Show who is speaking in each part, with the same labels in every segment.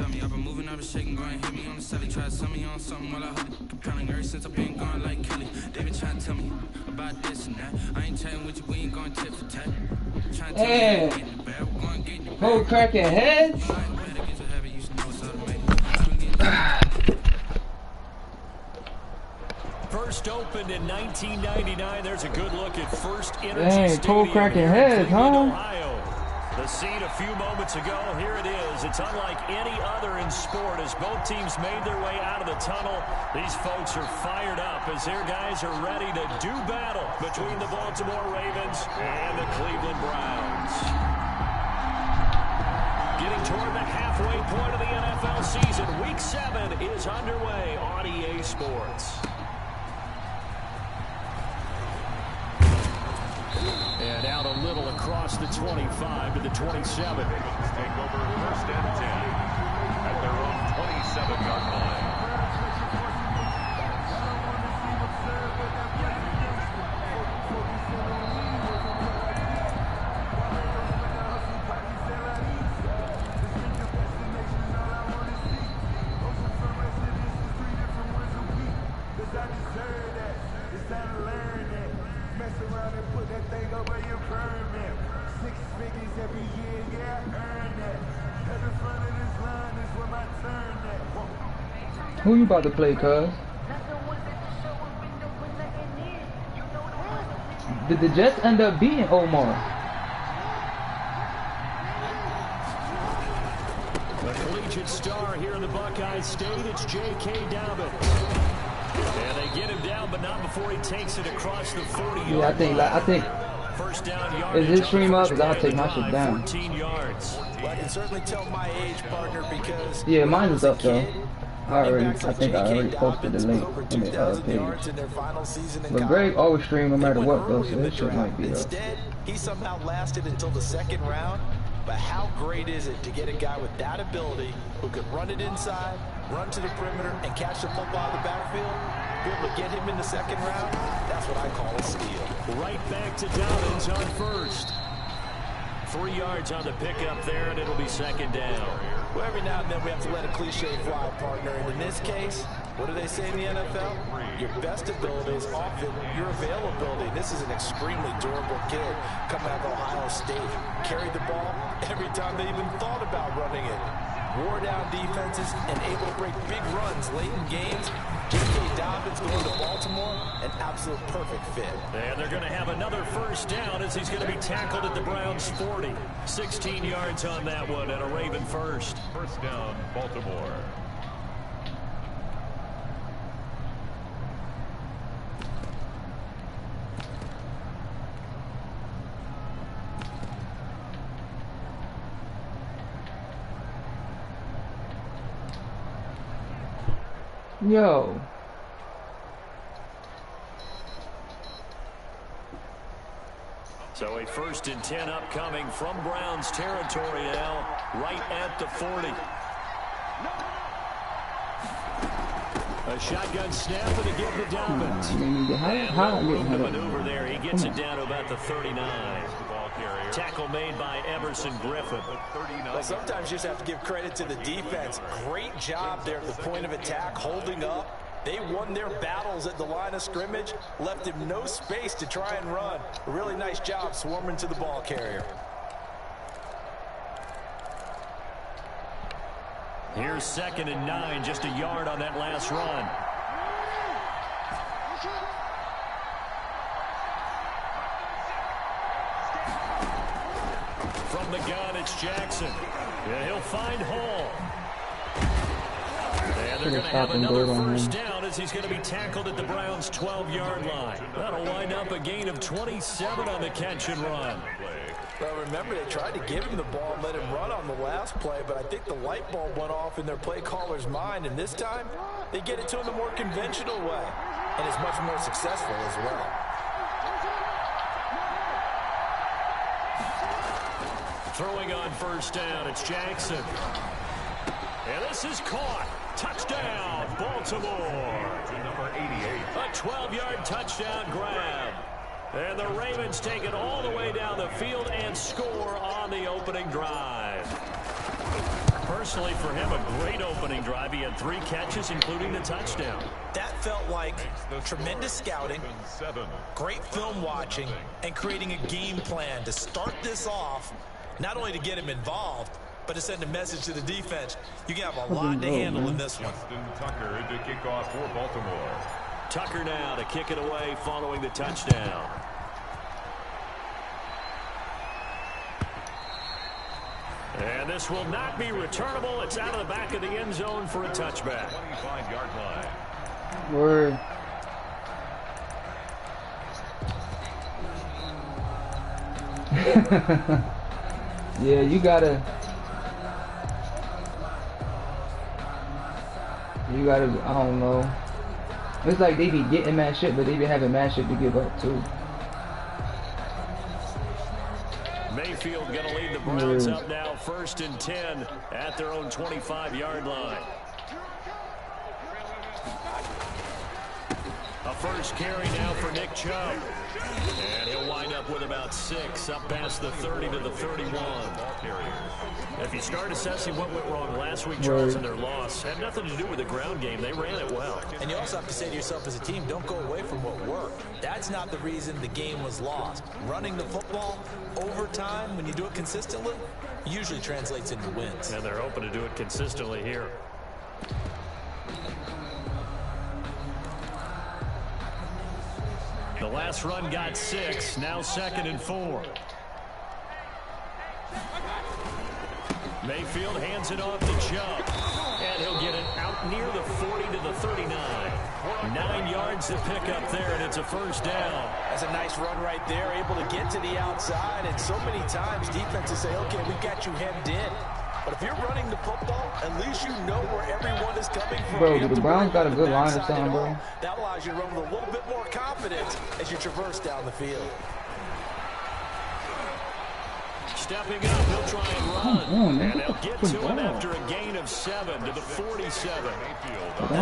Speaker 1: tell me. I've been moving out of shaking, going hit me on the celly. Try to sell me on something while I hold it. Compelling ever since I've been gone like Kelly. They been trying to tell me about this and that. I ain't chatting with you, we ain't going tit for tat. Trying to tell me I'm getting the bad. We're going to get in the bad.
Speaker 2: Whole cracking heads.
Speaker 3: First opened in 1999. There's a good look at First Energy
Speaker 2: Stadium cracking heads, huh?
Speaker 3: Ohio. The scene a few moments ago. Here it is. It's unlike any other in sport as both teams made their way out of the tunnel. These folks are fired up as their guys are ready to do battle between the Baltimore Ravens and the Cleveland Browns. Getting toward the halfway point of the NFL season. Week 7 is underway on EA Sports. And out a little across the 25 to the 27.
Speaker 4: Take over first and 10 at their own 27-yard line.
Speaker 2: Who you about to play, cuz? Did the Jets end up beating Omar?
Speaker 3: The collegiate star here in the Buckeye State, it's J.K. Dobbins. And they get him down, but not before he takes it across the 40-yard line.
Speaker 2: Yeah, I think.
Speaker 3: First down
Speaker 2: Is this stream up? Because I'll take my shit down.
Speaker 3: 14 yards.
Speaker 5: Well, I can certainly tell my age, partner, because
Speaker 2: yeah, mine is up though. I think I already posted the link in the page. But Greg always stream no matter what though, so this shit might be up.
Speaker 5: Instead, he somehow lasted until the second round. But how great is it to get a guy with that ability who could run it inside, run to the perimeter, and catch the football out of the backfield? Be able to get him in the second round? That's what I call a steal.
Speaker 3: Right back to Dobbins on first. 3 yards on the pickup there, and it'll be second down.
Speaker 5: Well, every now and then we have to let a cliche fly, partner. And in this case, what do they say in the NFL? Your best ability is often your availability. This is an extremely durable kid coming out of Ohio State. Carried the ball every time they even thought about running it. Wore down defenses and able to break big runs late in games. J.K. Dobbins going to Baltimore, an absolute perfect fit.
Speaker 3: And they're going to have another first down as he's going to be tackled at the Browns' 40. 16 yards on that one and a Raven first.
Speaker 4: First down, Baltimore.
Speaker 2: Yo.
Speaker 3: So a 1st and 10 upcoming from Browns territory now, right at the 40. A shotgun snap and a give to Dobbins. And the maneuver there, he gets it down to about the 39. Tackle made by Emerson Griffin.
Speaker 5: Well, sometimes you just have to give credit to the defense. Great job there at the point of attack, holding up. They won their battles at the line of scrimmage, left him no space to try and run. A really nice job swarming to the ball carrier.
Speaker 3: Here's 2nd and 9, just a yard on that last run. From the gun, it's Jackson. Yeah, he'll find Hall. And they're going to have another first down as he's going to be tackled at the Browns' 12-yard line. That'll wind up a gain of 27 on the catch and run.
Speaker 5: Well, remember, they tried to give him the ball and let him run on the last play, but I think the light bulb went off in their play caller's mind, and this time they get it to him the more conventional way, and it's much more successful as well.
Speaker 3: Throwing on first down, it's Jackson. And this is caught. Touchdown, Baltimore.
Speaker 4: Number 88.
Speaker 3: A 12-yard touchdown grab. And the Ravens take it all the way down the field and score on the opening drive. personally for him, a great opening drive. He had 3 catches, including the touchdown.
Speaker 5: That felt like tremendous scouting, great film watching, and creating a game plan to start this off, not only to get him involved, but to send a message to the defense. You can have a lot to handle in this one.
Speaker 4: Tucker to kick off for Baltimore.
Speaker 3: Tucker now to kick it away following the touchdown. And this will not be returnable. It's out of the back of the end zone for a touchback.
Speaker 4: 25-yard line.
Speaker 2: Word. Yeah, you gotta, I don't know. It's like they be getting mad shit, but they be having mad shit to give up too.
Speaker 3: Mayfield going to lead the Browns up now, 1st and 10 at their own 25-yard line. A first carry now for Nick Chubb. And he'll wind up with about 6, up past the 30 to the 31. If you start assessing what went wrong last week, Charles, and their loss, had nothing to do with the ground game. They ran it well.
Speaker 5: And you also have to say to yourself as a team, don't go away from what worked. That's not the reason the game was lost. Running the football over time, when you do it consistently, usually translates into wins.
Speaker 3: And they're open to do it consistently here. The last run got 6, now 2nd and 4. Mayfield hands it off to Chubb, and he'll get it out near the 40 to the 39. 9 yards to pick up there, and it's a first down.
Speaker 5: That's a nice run right there, able to get to the outside, and so many times defenses say, okay, we got you hemmed in. But if you're running the football, at least you know where everyone is coming from.
Speaker 2: Bro, the Browns got a good line or something, bro.
Speaker 5: That allows you to run with a little bit more confidence as you traverse down the field.
Speaker 3: Stepping up, he'll try and run. And they'll get to him after a gain of 7 to the 47.
Speaker 2: I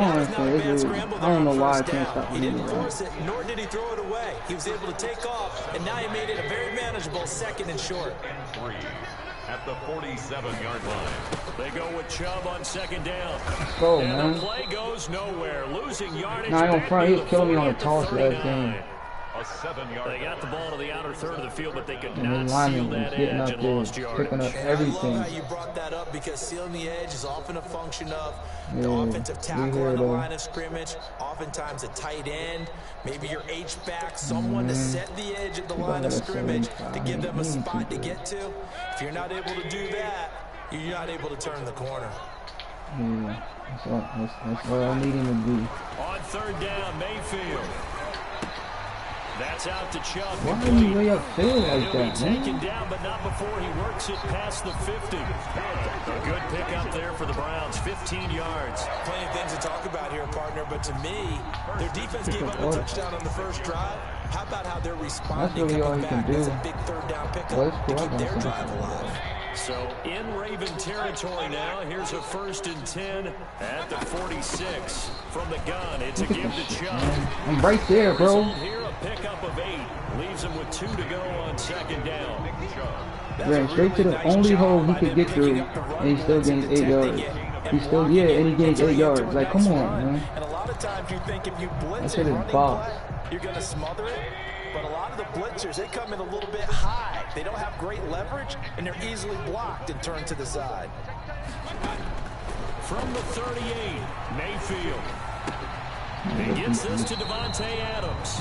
Speaker 2: don't know why I can't stop him.
Speaker 5: He didn't force it, nor did he throw it away. He was able to take off, and now he made it a very manageable 2nd and short.
Speaker 4: 3 at the 47-yard line.
Speaker 3: They go with Chubb on 2nd down.
Speaker 2: Go,
Speaker 3: and
Speaker 2: man.
Speaker 3: the play goes nowhere. Losing yardage.
Speaker 2: Nah, on front, he's killing me on the toss last game.
Speaker 4: A 7-yard
Speaker 3: They got the ball to the outer third of the field, but they could
Speaker 2: And
Speaker 3: not
Speaker 2: the
Speaker 3: seal
Speaker 2: lineman
Speaker 3: that
Speaker 2: was getting
Speaker 3: edge
Speaker 2: up
Speaker 3: and lost
Speaker 2: there,
Speaker 3: yardage.
Speaker 2: picking up
Speaker 5: I
Speaker 2: everything.
Speaker 5: love how you brought that up because sealing the edge is often a function of the
Speaker 2: Yeah,
Speaker 5: offensive tackle
Speaker 2: we hear
Speaker 5: on the
Speaker 2: that.
Speaker 5: line of scrimmage, oftentimes a tight end, maybe your H-back, someone to set the edge at the line of scrimmage to give them a spot to get to. If you're not able to do that, you're not able to turn the corner.
Speaker 2: Yeah, that's what I need him to do.
Speaker 3: On 3rd down, Mayfield. That's out to Chubb.
Speaker 2: Why are you way upfield like
Speaker 3: He'll be
Speaker 2: that,
Speaker 3: taken
Speaker 2: man?
Speaker 3: down, but not before he works it past the 50. A good pickup there for the Browns, 15 yards.
Speaker 5: Plenty of things to talk about here, partner, but to me, their defense gave up a touchdown on the first drive. How about how they're responding,
Speaker 2: That's really all
Speaker 5: coming
Speaker 2: he can
Speaker 5: back?
Speaker 2: do.
Speaker 5: That's a big 3rd down pickup
Speaker 2: Well, that's
Speaker 5: to
Speaker 2: cool.
Speaker 5: keep their drive alive.
Speaker 3: So in Raven territory now, here's a 1st and 10 at the 46. From the gun, it's a give to Chubb.
Speaker 2: I'm right there, bro.
Speaker 3: Result here, a pickup of 8. Leaves him with 2 to go on 2nd down.
Speaker 2: Ran straight to the only hole he could get through, and he still gains 8 yards. And he gains 8 yards. Like, come on, man.
Speaker 5: And a lot of times you think if you blitz
Speaker 2: That shit
Speaker 5: a
Speaker 2: is
Speaker 5: running
Speaker 2: boss.
Speaker 5: play, you're going to smother it. But a lot of the blitzers, they come in a little bit high. They don't have great leverage, and they're easily blocked and turned to the side.
Speaker 3: From the 38, Mayfield. He gets this to Devontae Adams.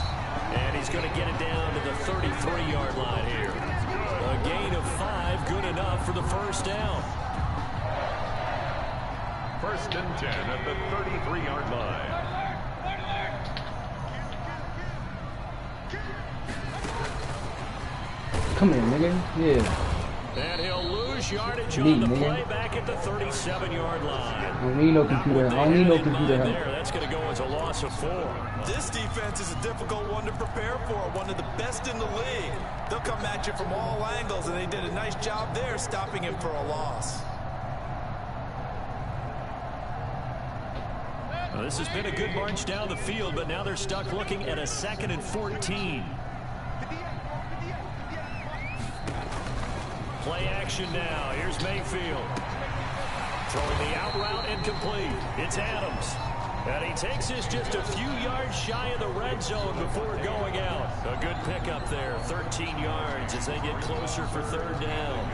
Speaker 3: And he's going to get it down to the 33-yard line here. A gain of 5, good enough for the first down.
Speaker 4: 1st and 10 at the 33-yard line.
Speaker 2: Come here, nigga. Yeah.
Speaker 3: And he'll lose yardage on the play back at the 37-yard line.
Speaker 2: I don't need no computer. I don't need no computer help.
Speaker 3: That's going to go as a loss of 4.
Speaker 5: This defense is a difficult one to prepare for, one of the best in the league. They'll come at you from all angles, and they did a nice job there stopping him for a loss.
Speaker 3: Well, this has been a good march down the field, but now they're stuck looking at a 2nd and 14. Play action now. Here's Mayfield. Throwing the out route incomplete. It's Adams. And he takes this just a few yards shy of the red zone before going out. A good pickup there, 13 yards as they get closer for third down.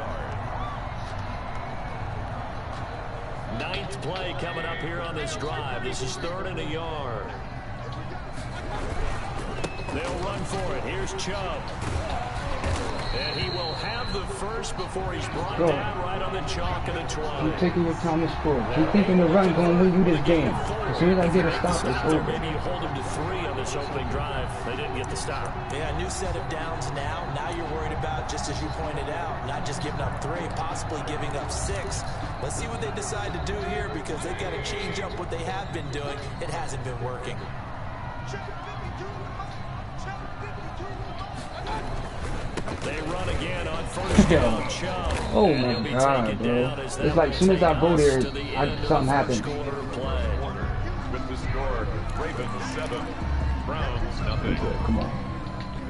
Speaker 3: Ninth play coming up here on this drive. This is 3rd and a yard. They'll run for it. Here's Chubb. And he will have the first before he's brought down right on the chalk of the 20.
Speaker 2: Keep taking your time to score. Keep thinking the run going to win you this game. As soon as I get a stop, it's over.
Speaker 3: Maybe you hold him to 3 on this opening drive. They didn't get the stop.
Speaker 5: Yeah, a new set of downs now. Now you're worried about, just as you pointed out, not just giving up 3, possibly giving up 6. Let's see what they decide to do here because they've got to change up what they have been doing. It hasn't been working.
Speaker 3: They run again on first down.
Speaker 2: Oh my God, bro. It's like as soon as I go there, something happens.
Speaker 4: With the score, Ravens 7, Browns nothing.
Speaker 2: Come on.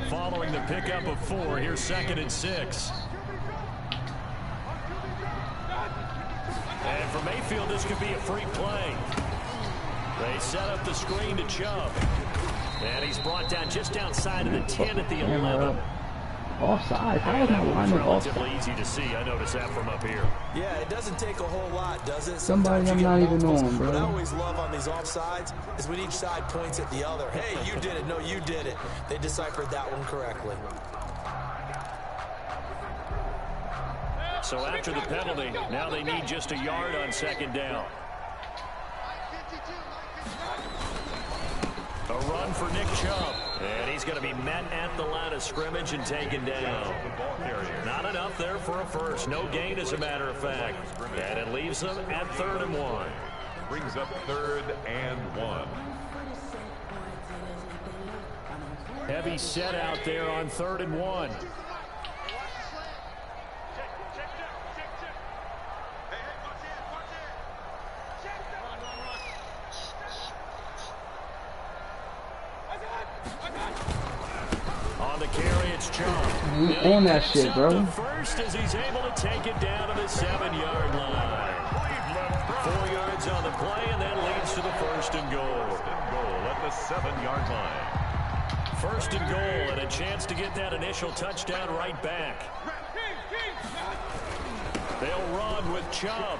Speaker 3: Following the pickup of 4, here's 2nd and 6. And for Mayfield, this could be a free play. They set up the screen to Chubb. And he's brought down just outside of the 10 at the 11.
Speaker 2: Offside. How is my lineman offside?
Speaker 3: Relatively easy to see. I noticed that from up here.
Speaker 5: Yeah, it doesn't take a whole lot, does it?
Speaker 2: Somebody I'm not even on, bro.
Speaker 5: What I always love on these offsides is when each side points at the other. Hey, you did it. No, you did it. They deciphered that one correctly.
Speaker 3: So after the penalty, now they need just a yard on 2nd down. A run for Nick Chubb. And he's going to be met at the line of scrimmage and taken down. Not enough there for a first. No gain, as a matter of fact. And it leaves them at 3rd and 1.
Speaker 4: Brings up 3rd and 1.
Speaker 3: Heavy set out there on 3rd and 1. On the carry, it's Chubb.
Speaker 2: We on that shit, bro.
Speaker 3: First as he's able to take it down to the 7-yard line. 4 yards on the play, and that leads to the 1st and goal.
Speaker 4: At the 7-yard line.
Speaker 3: 1st and goal, and a chance to get that initial touchdown right back. They'll run with Chubb.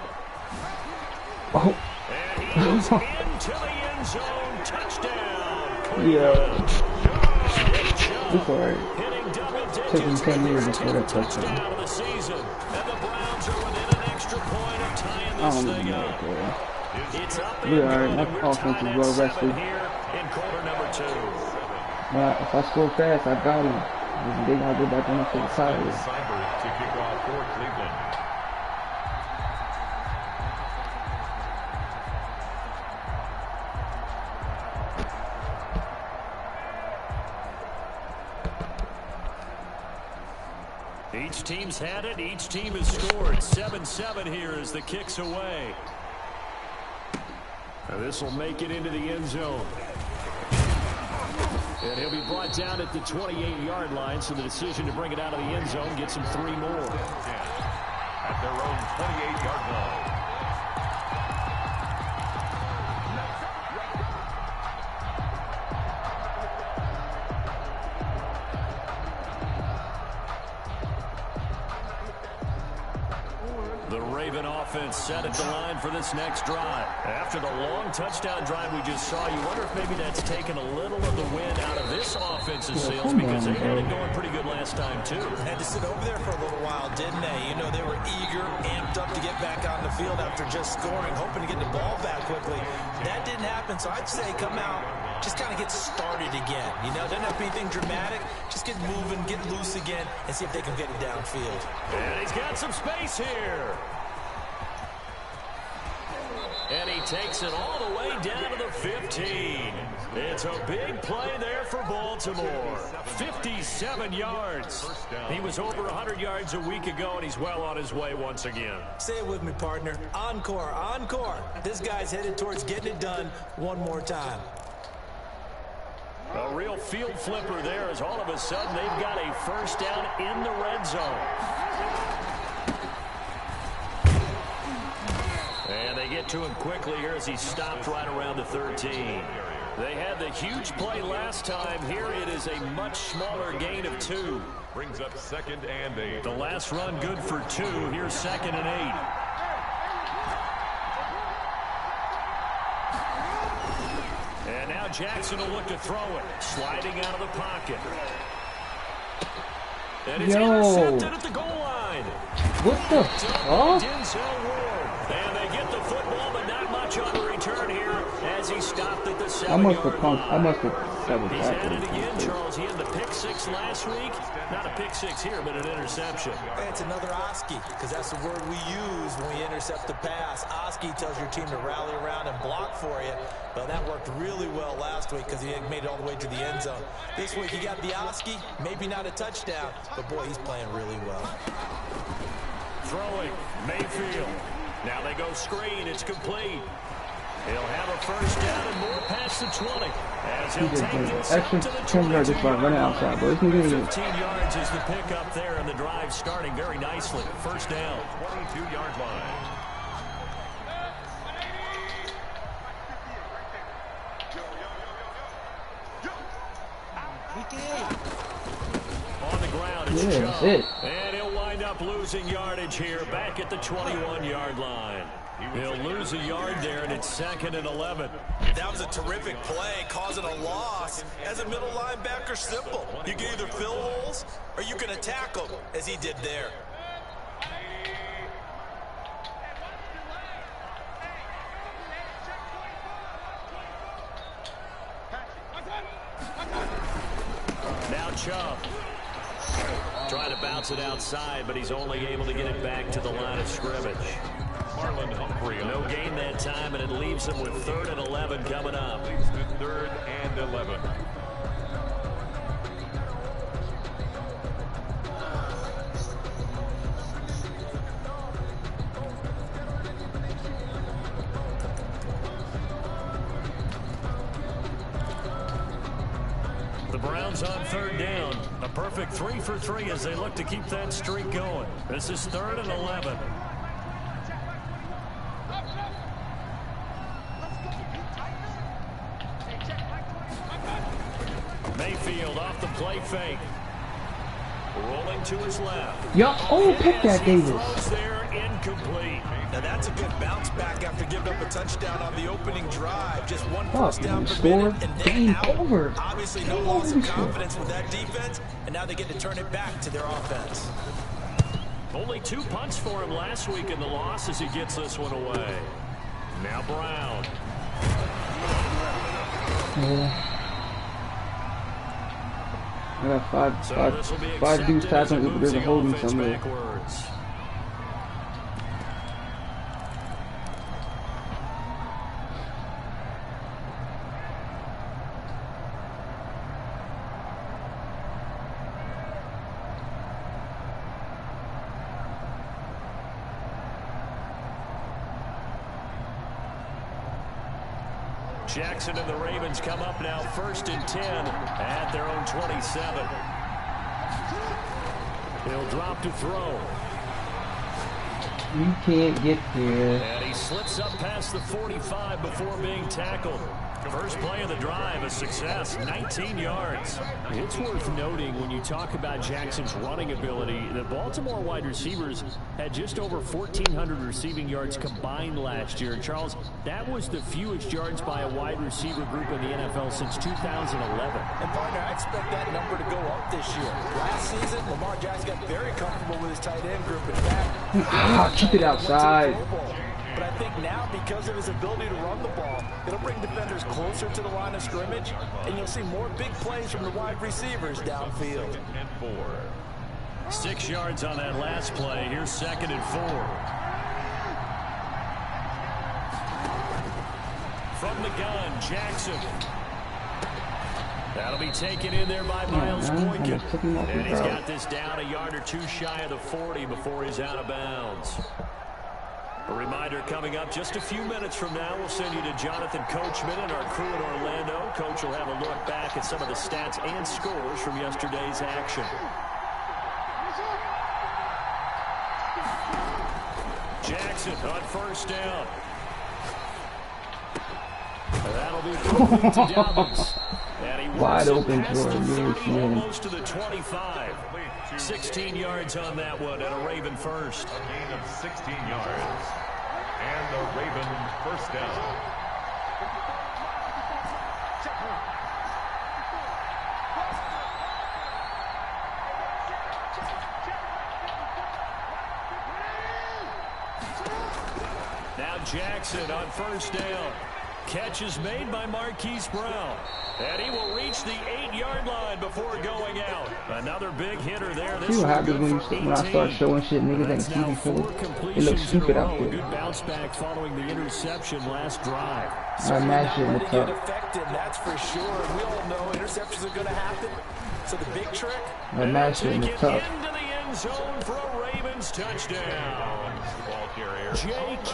Speaker 2: Oh.
Speaker 3: And he's into the end zone. Touchdown.
Speaker 2: Yeah. It's alright. Took him 10 years to score that touchdown.
Speaker 3: Of the season, and the Browns are within an extra point of tying this thing up. It's up and
Speaker 2: alright. My offense is well rested.
Speaker 3: Here in quarter number 2.
Speaker 2: If I score fast, I got him. They gotta go back on the side.
Speaker 4: Cybers to kick off for Cleveland.
Speaker 3: Each team's had it. Each team has scored. 7-7 here as the kick's away. Now this will make it into the end zone. And he'll be brought down at the 28-yard line, so the decision to bring it out of the end zone gets him 3 more.
Speaker 4: At their own 28-yard line.
Speaker 3: The Raven offense set at the line for this next drive. After the long touchdown drive we just saw, you wonder if maybe that's taken a little of the wind out of this offense's sails because they had it going pretty good last time, too.
Speaker 5: Had to sit over there for a little while, didn't they? You know, they were eager, amped up to get back on the field after just scoring, hoping to get the ball back quickly. That didn't happen, so I'd say come out, just kind of get started again. You know, doesn't have to be anything dramatic. Just get moving, get loose again, and see if they can get it downfield.
Speaker 3: And he's got some space here. And he takes it all the way down to the 15. It's a big play there for Baltimore. 57 yards. He was over 100 yards a week ago, and he's well on his way once again.
Speaker 5: Say it with me, partner. Encore, encore. This guy's headed towards getting it done one more time.
Speaker 3: A real field flipper there as all of a sudden they've got a first down in the red zone. they get to him quickly here as he stopped right around the 13. They had the huge play last time. Here it is a much smaller gain of 2.
Speaker 4: Brings up 2nd and 8.
Speaker 3: The last run good for 2. Here's 2nd and 8. And now Jackson will look to throw it. Sliding out of the pocket. And it's intercepted at the goal line.
Speaker 2: What the fuck?
Speaker 3: And they get the football, but not much on the return here as he stopped at the 7-yard line.
Speaker 2: I must have double
Speaker 3: He's had it
Speaker 2: tackled.
Speaker 3: again, Charles. He had the pick 6 last week. Not a pick 6 here, but an interception.
Speaker 5: Hey, it's another Oski, because that's the word we use when we intercept the pass. Oski tells your team to rally around and block for you. But that worked really well last week because he had made it all the way to the end zone. This week he got the Oski, maybe not a touchdown, but boy, he's playing really well.
Speaker 3: Throwing, Mayfield. Now they go screen. It's complete. He'll have a first down and more past the 20. As he'll take this up to the 22
Speaker 2: just by running outside, but
Speaker 3: 15 yards is the pickup there, and the drive starting very nicely. First down.
Speaker 4: 22-yard line. On the ground, it's Chubb. And he'll wind up losing yardage here back at the 21-yard line. He'll lose a yard there, and it's 2nd and 11.
Speaker 5: That was a terrific play, causing a loss. As a middle linebacker, simple. You can either fill holes or you can attack them, as he did there.
Speaker 3: Now Chubb. Trying to bounce it outside, but he's only able to get it back to the line of scrimmage. No gain that time, and it leaves him with 3rd and 11 coming up.
Speaker 4: 3rd and 11.
Speaker 3: The Browns on 3rd down. A perfect 3 for 3 as they look to keep that streak going. This is 3rd and 11. Mayfield off the play fake. Rolling to his left.
Speaker 2: Pick that, Davis.
Speaker 3: Throws there, incomplete.
Speaker 5: Now that's a good bounce back after giving up a touchdown on the opening drive. Just one first down per minute and then out.
Speaker 2: Over.
Speaker 5: Obviously no loss of confidence with that defense, and now they get to turn it back to their offense.
Speaker 3: Only 2 punts for him last week in the loss as he gets this one away. Now Brown.
Speaker 2: Yeah. I got five dudes tackling, but there's a holding somewhere.
Speaker 3: Jackson and the Ravens come up now 1st and 10 at their own 27. He'll drop to throw.
Speaker 2: You can't get there.
Speaker 3: And he slips up past the 45 before being tackled. First play of the drive, a success, 19 yards.
Speaker 6: It's worth noting when you talk about Jackson's running ability, the Baltimore wide receivers had just over 1,400 receiving yards combined last year. And Charles, that was the fewest yards by a wide receiver group in the NFL since 2011.
Speaker 5: And partner, I expect that number to go up this year. Last season, Lamar Jackson got very comfortable with his tight end group. In fact,
Speaker 2: keep it outside.
Speaker 5: But I think now, because of his ability to run the ball, it'll bring defenders closer to the line of scrimmage, and you'll see more big plays from the wide receivers downfield.
Speaker 3: 6 yards on that last play. Here's 2nd and 4. From the gun, Jackson. That'll be taken in there by Miles Boykin. And he's got this down a yard or 2 shy of the 40 before he's out of bounds. A reminder coming up just a few minutes from now, we'll send you to Jonathan Coachman and our crew in Orlando. Coach will have a look back at some of the stats and scores from yesterday's action. Jackson on 1st down.
Speaker 6: That'll be complete to Dobbins. And he
Speaker 2: Wide open
Speaker 6: past
Speaker 2: for
Speaker 6: the
Speaker 2: him.
Speaker 6: 30, almost to the 25. 16 yards on that one, and a Raven first.
Speaker 7: A gain of 16 yards. And the Raven first down.
Speaker 6: Now Jackson on first down. Catch is made by Marquise Brown. And he will reach the 8-yard line before going out. Another big hitter there.
Speaker 2: See what happens when I start showing shit niggas ain't TV for it. It looks stupid out there.
Speaker 6: Good bounce back following the interception last drive.
Speaker 2: I match it in the cup.
Speaker 5: That's for sure. We all know interceptions are going to happen. So the big trick?
Speaker 2: I match it in the cup.
Speaker 6: Into the end zone for a Ravens touchdown.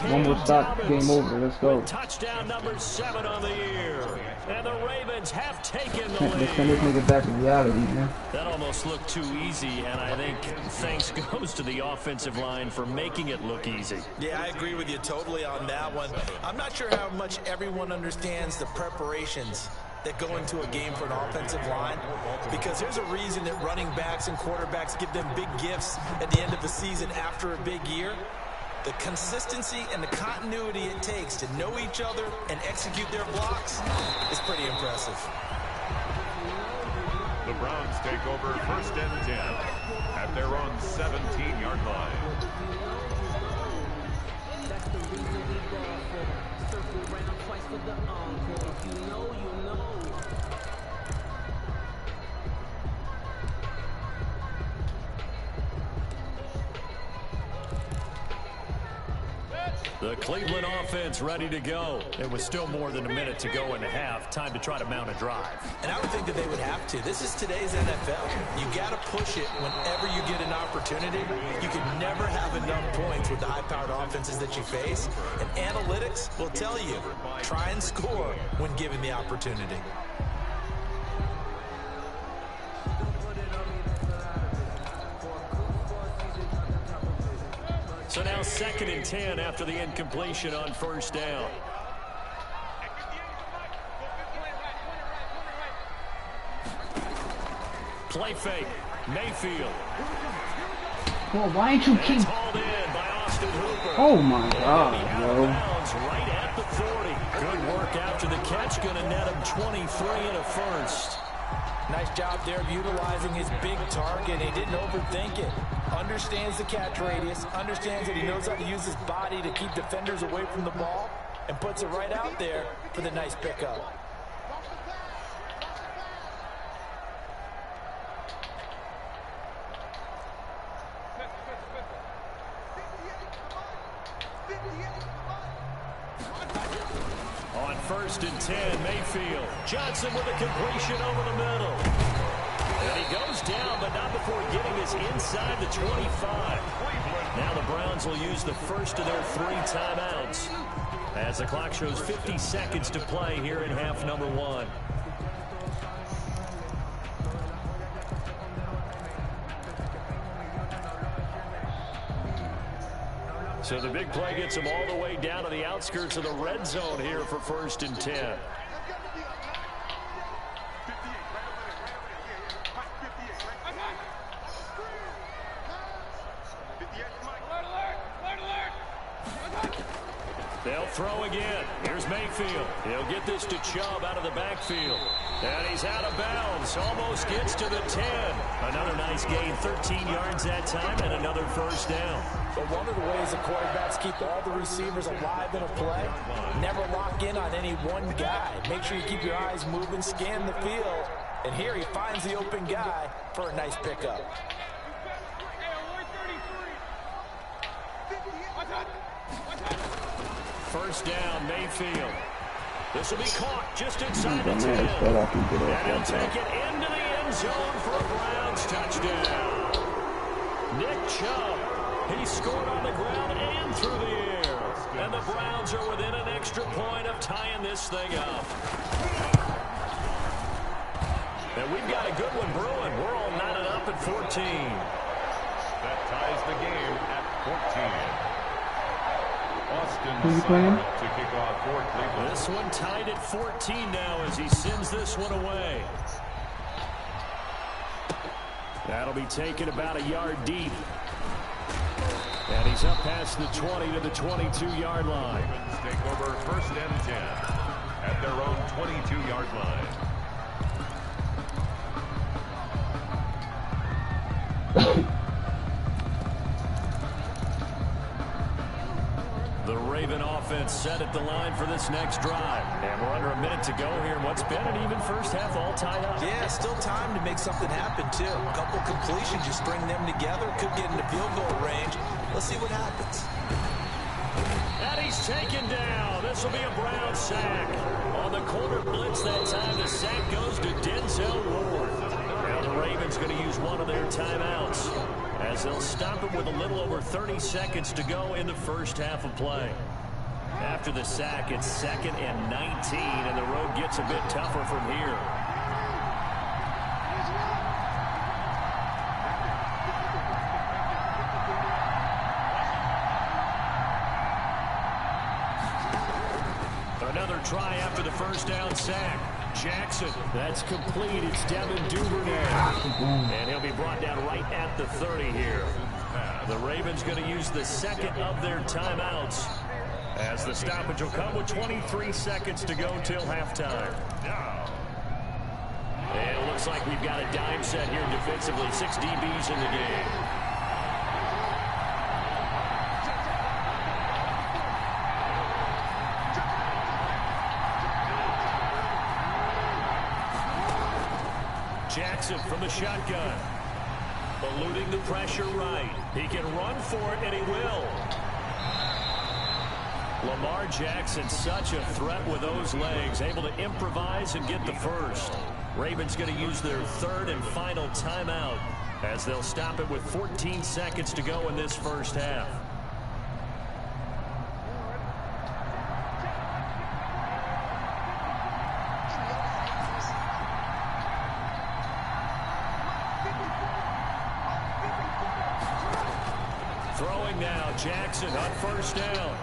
Speaker 2: One more stop, game over. Let's go.
Speaker 6: Touchdown number 7 on the year. And the Ravens have taken the
Speaker 2: Let's
Speaker 6: lead.
Speaker 2: send this nigga back to reality, man.
Speaker 6: That almost looked too easy, and I think thanks goes to the offensive line for making it look easy.
Speaker 5: Yeah, I agree with you totally on that one. I'm not sure how much everyone understands the preparations that go into a game for an offensive line, because there's a reason that running backs and quarterbacks give them big gifts at the end of the season after a big year. The consistency and the continuity it takes to know each other and execute their blocks is pretty impressive.
Speaker 7: The Browns take over 1st and 10 at their own 17-yard line.
Speaker 6: The Cleveland offense ready to go. It was still more than a minute to go in the half. Time to try to mount a drive.
Speaker 5: And I would think that they would have to. This is today's NFL. You got to push it whenever you get an opportunity. You can never have enough points with the high-powered offenses that you face. And analytics will tell you, try and score when given the opportunity.
Speaker 6: So now 2nd and 10 after the incompletion on first down. Play fake. Mayfield.
Speaker 2: Well, why ain't you keep...
Speaker 6: Hauled in by Austin Hooper.
Speaker 2: Oh my God, bro.
Speaker 6: Right at the 40. Good work after the catch. Going to net him 23 and a first.
Speaker 5: Nice job there of utilizing his big target. He didn't overthink it. Understands the catch radius. Understands that he knows how to use his body to keep defenders away from the ball. And puts it right out there for the nice pickup.
Speaker 6: On 1st and 10, Mayfield. Johnson with a completion over the middle. And he goes down, but not before getting us inside the 25. Now the Browns will use the first of their 3 timeouts as the clock shows 50 seconds to play here in half number 1. So the big play gets them all the way down to the outskirts of the red zone here for 1st and 10. They'll throw again. Here's Mayfield. He'll get this to Chubb out of the backfield. And he's out of bounds. Almost gets to the 10. Another nice gain, 13 yards that time, and another first down.
Speaker 5: But one of the ways the quarterbacks keep all the receivers alive in a play, never lock in on any one guy. Make sure you keep your eyes moving, scan the field. And here he finds the open guy for a nice pickup.
Speaker 6: First down, Mayfield. This will be caught just inside the 10. And he'll take it into the end zone for a Browns touchdown. Nick Chubb, he scored on the ground and through the air. And the Browns are within an extra point of tying this thing up. And we've got a good one brewing. We're all knotted up at 14.
Speaker 7: That ties the game at 14. Austin
Speaker 2: Who you playing?
Speaker 7: to kick off for Cleveland.
Speaker 3: This one tied at 14 now as he sends this one away. That'll be taken about a yard deep. And he's up past the 20 to the 22-yard line.
Speaker 7: Ravens take over 1st and 10 at their own 22-yard line.
Speaker 3: The Raven offense set at the line for this next drive. And we're under a minute to go here in what's been an even first half, all tied up.
Speaker 5: Yeah, still time to make something happen, too. A couple completions, you string them together, could get into field goal range. Let's see what happens.
Speaker 3: And he's taken down. This will be a Brown sack. On the corner blitz that time, the sack goes to Denzel Ward. Now the Ravens going to use one of their timeouts as they'll stop it with a little over 30 seconds to go in the first half of play. After the sack, it's 2nd and 19, and the road gets a bit tougher from here. Another try after the first down sack. Jackson, that's complete. It's Devin Duvernay. And he'll be brought down right at the 30 here. The Ravens going to use the second of their timeouts as the stoppage will come with 23 seconds to go till halftime. And it looks like we've got a dime set here defensively. 6 DBs in the game. Jackson from the shotgun. Eluding the pressure right. He can run for it, and he will. Lamar Jackson, such a threat with those legs. Able to improvise and get the first. Ravens going to use their 3rd and final timeout as they'll stop it with 14 seconds to go in this first half. Throwing now, Jackson on first down.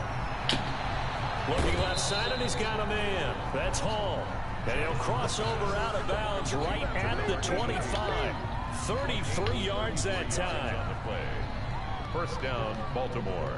Speaker 3: Looking left side, and he's got a man. That's Hall. And he'll cross over out of bounds right at the 25. 33 yards that time.
Speaker 7: On the play. 1st down, Baltimore.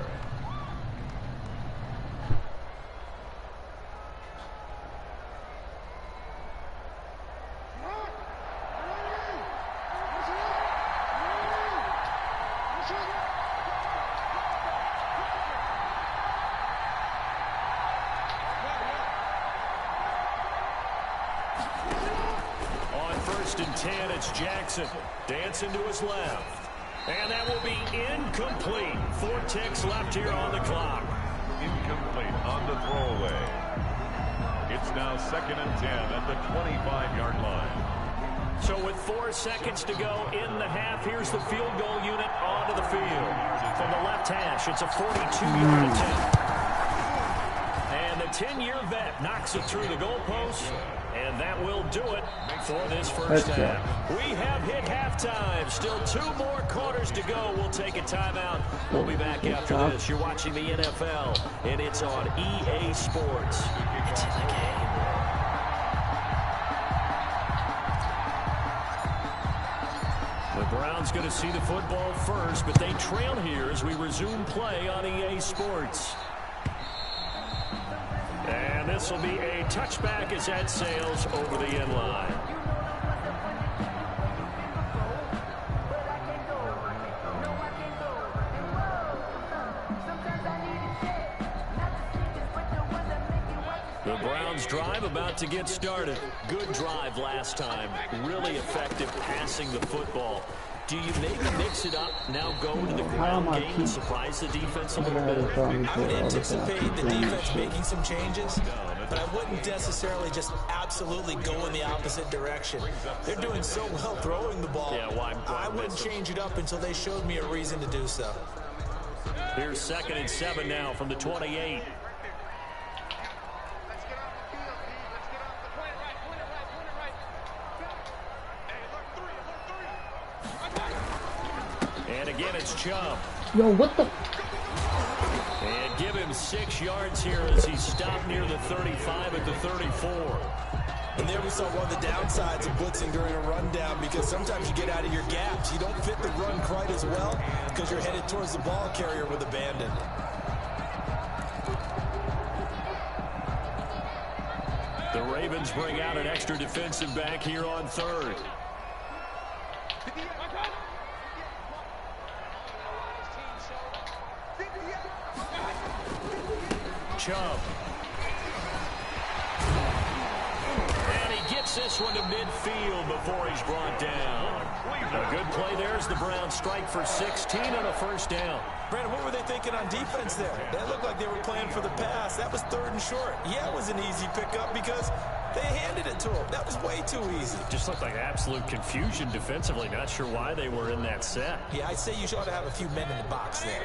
Speaker 3: And 10, it's Jackson. Dancing to his left. And that will be incomplete. 4 ticks left here on the clock.
Speaker 7: Incomplete on the throwaway. It's now 2nd and 10 at the 25-yard line.
Speaker 3: So with 4 seconds to go in the half, here's the field goal unit onto the field. From the left hash, it's a 42-yard attempt. And the 10-year vet knocks it through the goalpost. And that will do it for this first half. We have hit halftime. Still 2 more quarters to go. We'll take a timeout. We'll be back after this. You're watching the NFL, and it's on EA Sports. It's in the game. The Browns going to see the football first, but they trail here as we resume play on EA Sports. And this will be a touchback as that sails over the end line. The Browns drive about to get started. Good drive last time. Really effective passing the football. Do you maybe mix it up, now go to the ground game and surprise the defense a little bit?
Speaker 5: I would anticipate the defense making some changes, but I wouldn't necessarily just absolutely go in the opposite direction. They're doing so well throwing the ball.
Speaker 3: Yeah, why
Speaker 5: I wouldn't change it up until they showed me a reason to do so.
Speaker 3: Here's 2nd and 7 now from the 28. And again, it's Chubb.
Speaker 2: Yo, what the?
Speaker 3: And give him him 6 yards here as he stopped near the 35 at the 34.
Speaker 5: And there we saw one of the downsides of blitzing during a rundown, because sometimes you get out of your gaps. You don't fit the run quite as well because you're headed towards the ball carrier with abandon.
Speaker 3: The Ravens bring out an extra defensive back here on 3rd. Chubb. And he gets this one to midfield before he's brought down. A good play there as the Browns strike for 16 on a first down.
Speaker 5: Brandon, what were they thinking on defense there? That looked like they were playing for the pass. That was 3rd and short. Yeah, it was an easy pickup because they handed it to him. That was way too easy.
Speaker 3: Just looked like absolute confusion defensively. Not sure why they were in that set.
Speaker 5: Yeah, I'd say you ought to have a few men in the box there.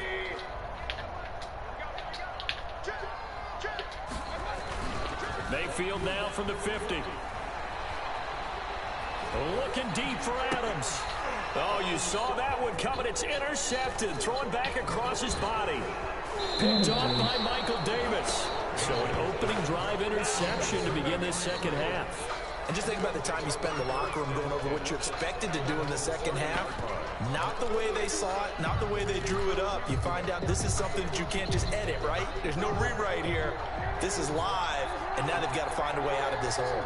Speaker 3: Mayfield now from the 50. Looking deep for Adams. Oh, you saw that one coming. It's intercepted. Throwing back across his body. Picked off by Michael Davis. So an opening drive interception to begin this second half.
Speaker 5: And just think about the time you spend in the locker room going over what you expected to do in the second half. Not the way they saw it, not the way they drew it up. You find out this is something that you can't just edit, right? There's no rewrite here. This is live, and now they've got to find a way out of this hole.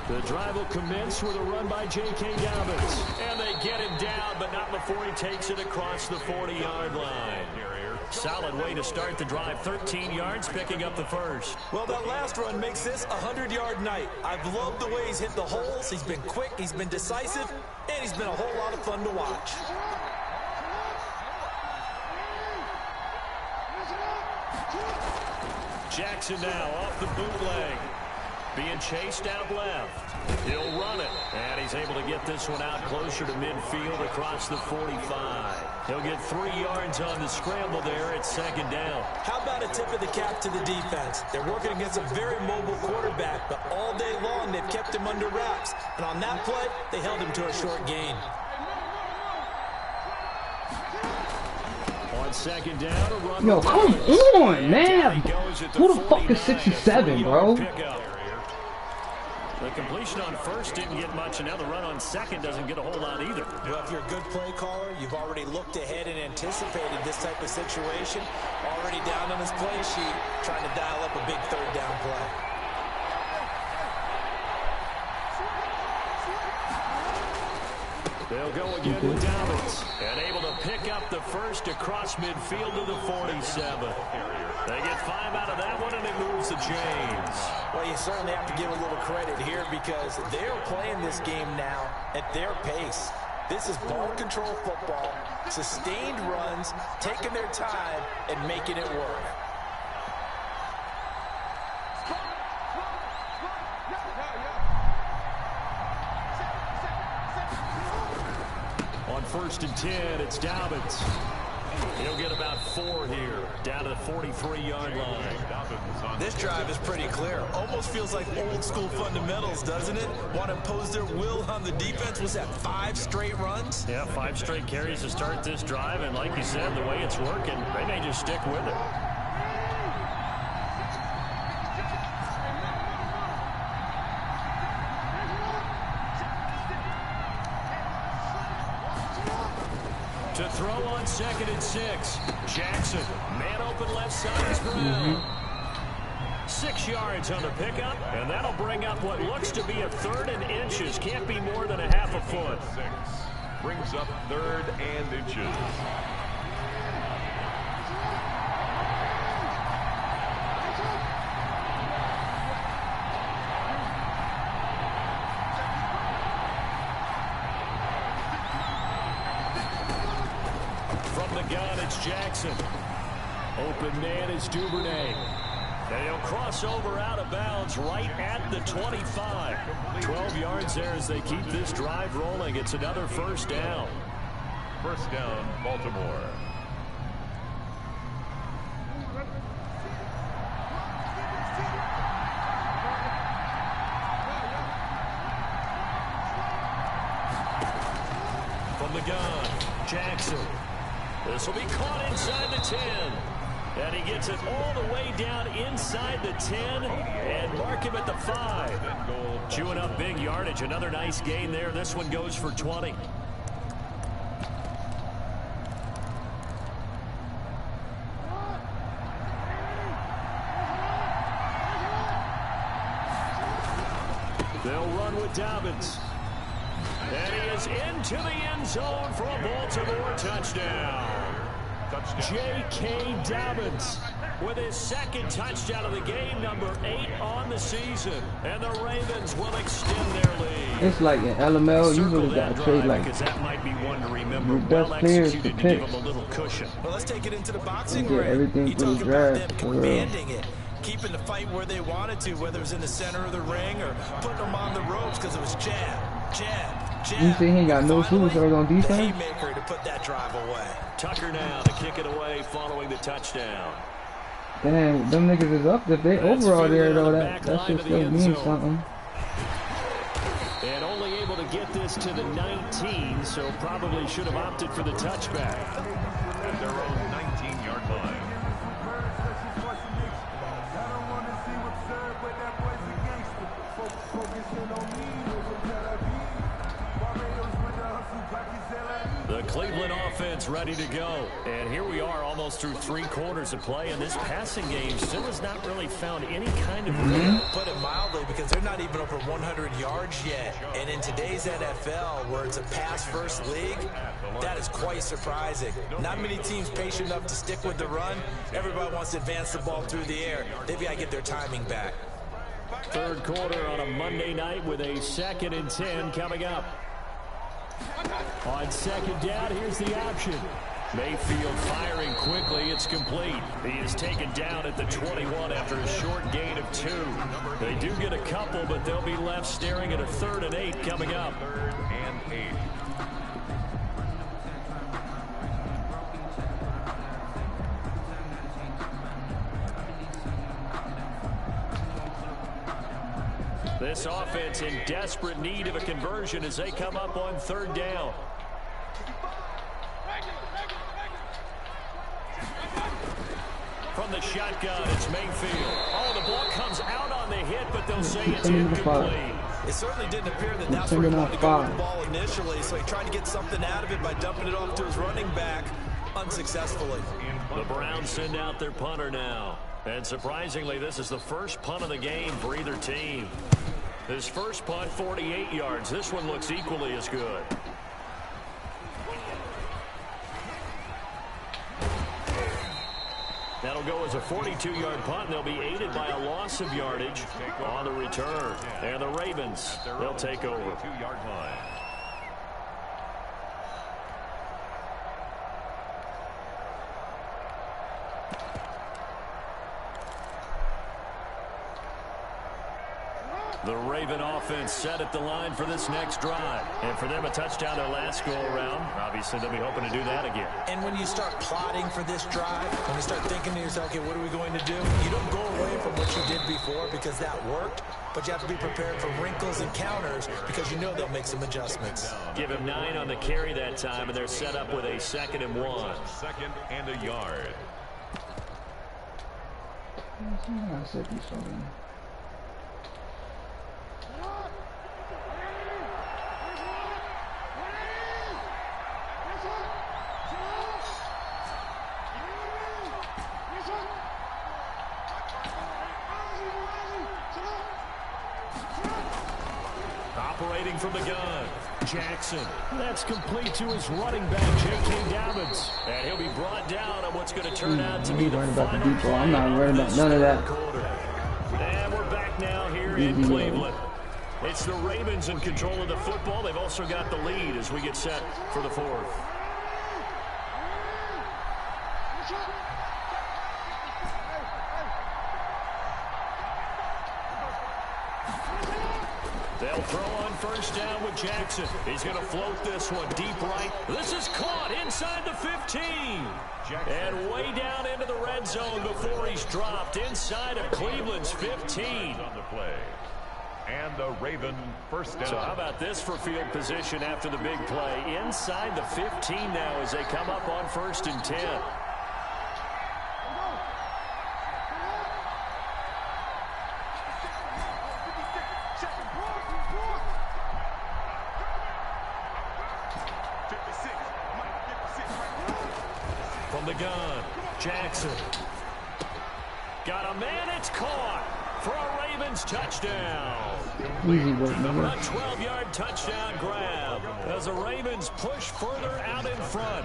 Speaker 3: The drive will commence with a run by J.K. Dobbins. And they get him down, but not before he takes it across the 40-yard line. Solid way to start the drive. 13 yards, picking up the first.
Speaker 5: Well, that last run makes this a 100-yard night. I've loved the way he's hit the holes. He's been quick, he's been decisive, and he's been a whole lot of fun to watch.
Speaker 3: Jackson now off the bootleg. Being chased out left. He'll run it. And he's able to get this one out closer to midfield across the 45. He'll get 3 yards on the scramble there at second down.
Speaker 5: How about a tip of the cap to the defense? They're working against a very mobile quarterback, but all day long they've kept him under wraps. And on that play, they held him to a short gain.
Speaker 3: On second down, a run.
Speaker 2: Yo, come on, man. Who the fuck is 67, bro?
Speaker 3: The completion on first didn't get much, and now the run on second doesn't get a whole lot either.
Speaker 5: Well, if you're a good play caller, you've already looked ahead and anticipated this type of situation. Already down on his play sheet, trying to dial up a big third down play.
Speaker 3: They'll go again with Dobbins, and able to pick up the first across midfield to the 47. They get 5 out of that one, and it moves the chains.
Speaker 5: Well, you certainly have to give a little credit here because they're playing this game now at their pace. This is ball control football, sustained runs, taking their time, and making it work.
Speaker 3: On 1st and 10, it's Dobbins. He'll get about 4 here, down to the 43-yard line.
Speaker 5: This drive is pretty clear. Almost feels like old school fundamentals, doesn't it? Want to impose their will on the defense. Was that 5 straight runs?
Speaker 3: Yeah, 5 straight carries to start this drive, and like you said, the way it's working, they may just stick with it. To throw on 2nd and 6. Jackson, man open left side is Brown. 6 yards on the pickup, and that'll bring up what looks to be a 3rd and inches. Can't be more than a half a foot.
Speaker 7: 6 brings up 3rd and inches.
Speaker 3: From the gun, it's Jackson. Open man is Duvernay. And he'll cross over out of bounds right at the 25. 12 yards there as they keep this drive rolling. It's another first down.
Speaker 7: First down, Baltimore.
Speaker 3: From the gun, Jackson. The This will be caught inside the 10. And he gets it all the way down inside the 10 and mark him at the 5. Chewing up big yardage. Another nice gain there. This one goes for 20. They'll run with Dobbins. And he is into the end zone for a Baltimore touchdown. J.K. Dobbins with his second touchdown of the game, number 8 on the season. And the Ravens will extend their lead.
Speaker 2: It's like in LML, you really got to trade like
Speaker 3: that might be one to remember.
Speaker 2: your best players to
Speaker 3: Give
Speaker 2: pick.
Speaker 3: them a little cushion.
Speaker 5: Well, let's take it into the boxing
Speaker 2: Get
Speaker 5: ring.
Speaker 2: everything
Speaker 5: You
Speaker 2: through
Speaker 5: talk
Speaker 2: the
Speaker 5: about
Speaker 2: draft,
Speaker 5: them
Speaker 2: for real.
Speaker 5: commanding it, keeping the fight where they wanted to, whether it was in the center of the ring or putting them on the ropes because it was jab, jab, jab.
Speaker 2: You see he ain't got no suicide on
Speaker 5: The
Speaker 2: defense?
Speaker 5: haymaker to put that drive away.
Speaker 3: Tucker now to kick it away following the touchdown.
Speaker 2: Damn, them niggas is up. If they
Speaker 3: That's
Speaker 2: overall
Speaker 3: fielded
Speaker 2: there
Speaker 3: on
Speaker 2: though,
Speaker 3: the
Speaker 2: that
Speaker 3: back line
Speaker 2: should
Speaker 3: of the
Speaker 2: still
Speaker 3: end
Speaker 2: mean
Speaker 3: zone.
Speaker 2: something.
Speaker 3: And only able to get this to the 19, so probably should have opted for the touchback.
Speaker 7: At their own 19-yard line.
Speaker 3: The Cleveland offense ready to go. And here we are almost through 3 quarters of play, and this passing game still has not really found any kind of rhythm.
Speaker 5: Put it mildly, because they're not even over 100 yards yet. And in today's NFL, where it's a pass-first league, that is quite surprising. Not many teams patient enough to stick with the run. Everybody wants to advance the ball through the air. They've got to get their timing back.
Speaker 3: Third quarter on a Monday night with a 2nd and 10 coming up. On second down, here's the option. Mayfield firing quickly. It's complete. He is taken down at the 21 after a short gain of 2. They do get a couple, but they'll be left staring at a 3rd and 8 coming up.
Speaker 7: 3rd and 8.
Speaker 3: This offense in desperate need of a conversion as they come up on 3rd down. From the shotgun, it's Mayfield. Oh, the ball comes out on the hit, but they'll say it's incomplete.
Speaker 5: It certainly didn't appear that that's where he wanted to go with the ball initially, so he tried to get something out of it by dumping it off to his running back unsuccessful.
Speaker 3: The Browns send out their punter now. And surprisingly, this is the first punt of the game for either team. His first punt, 48 yards. This one looks equally as good. That'll go as a 42-yard punt. They'll be aided by a loss of yardage on the return. And the Ravens, they'll take over.
Speaker 7: 2-yard line.
Speaker 3: The Raven offense set at the line for this next drive. And for them, a touchdown their last go-around. Obviously, they'll be hoping to do that again.
Speaker 5: And when you start plotting for this drive, when you start thinking to yourself, okay, what are we going to do? You don't go away from what you did before because that worked, but you have to be prepared for wrinkles and counters because you know they'll make some adjustments.
Speaker 3: Give him 9 on the carry that time, and they're set up with a 2nd and 1.
Speaker 7: 2nd and a yard.
Speaker 2: I said this already.
Speaker 3: Operating from the gun, Jackson. That's complete to his running back, J.K. Dobbins. And he'll be brought down on what's going to turn out to be the
Speaker 2: about the
Speaker 3: final
Speaker 2: deep ball. I'm not worried about none of that.
Speaker 3: And we're back now here in Cleveland. It's the Ravens in control of the football. They've also got the lead as we get set for the 4th. They'll throw on first down with Jackson. He's going to float this one deep right. This is caught inside the 15. And way down into the red zone before he's dropped inside of Cleveland's 15.
Speaker 7: On the play. And the Raven first down.
Speaker 3: So how about this for field position after the big play? Inside the 15 now as they come up on 1st and 10. From the gun, Jackson. Got a man, it's caught for a Ravens touchdown.
Speaker 2: Easy work, man.
Speaker 3: A 12-yard touchdown grab as the Ravens push further out in front.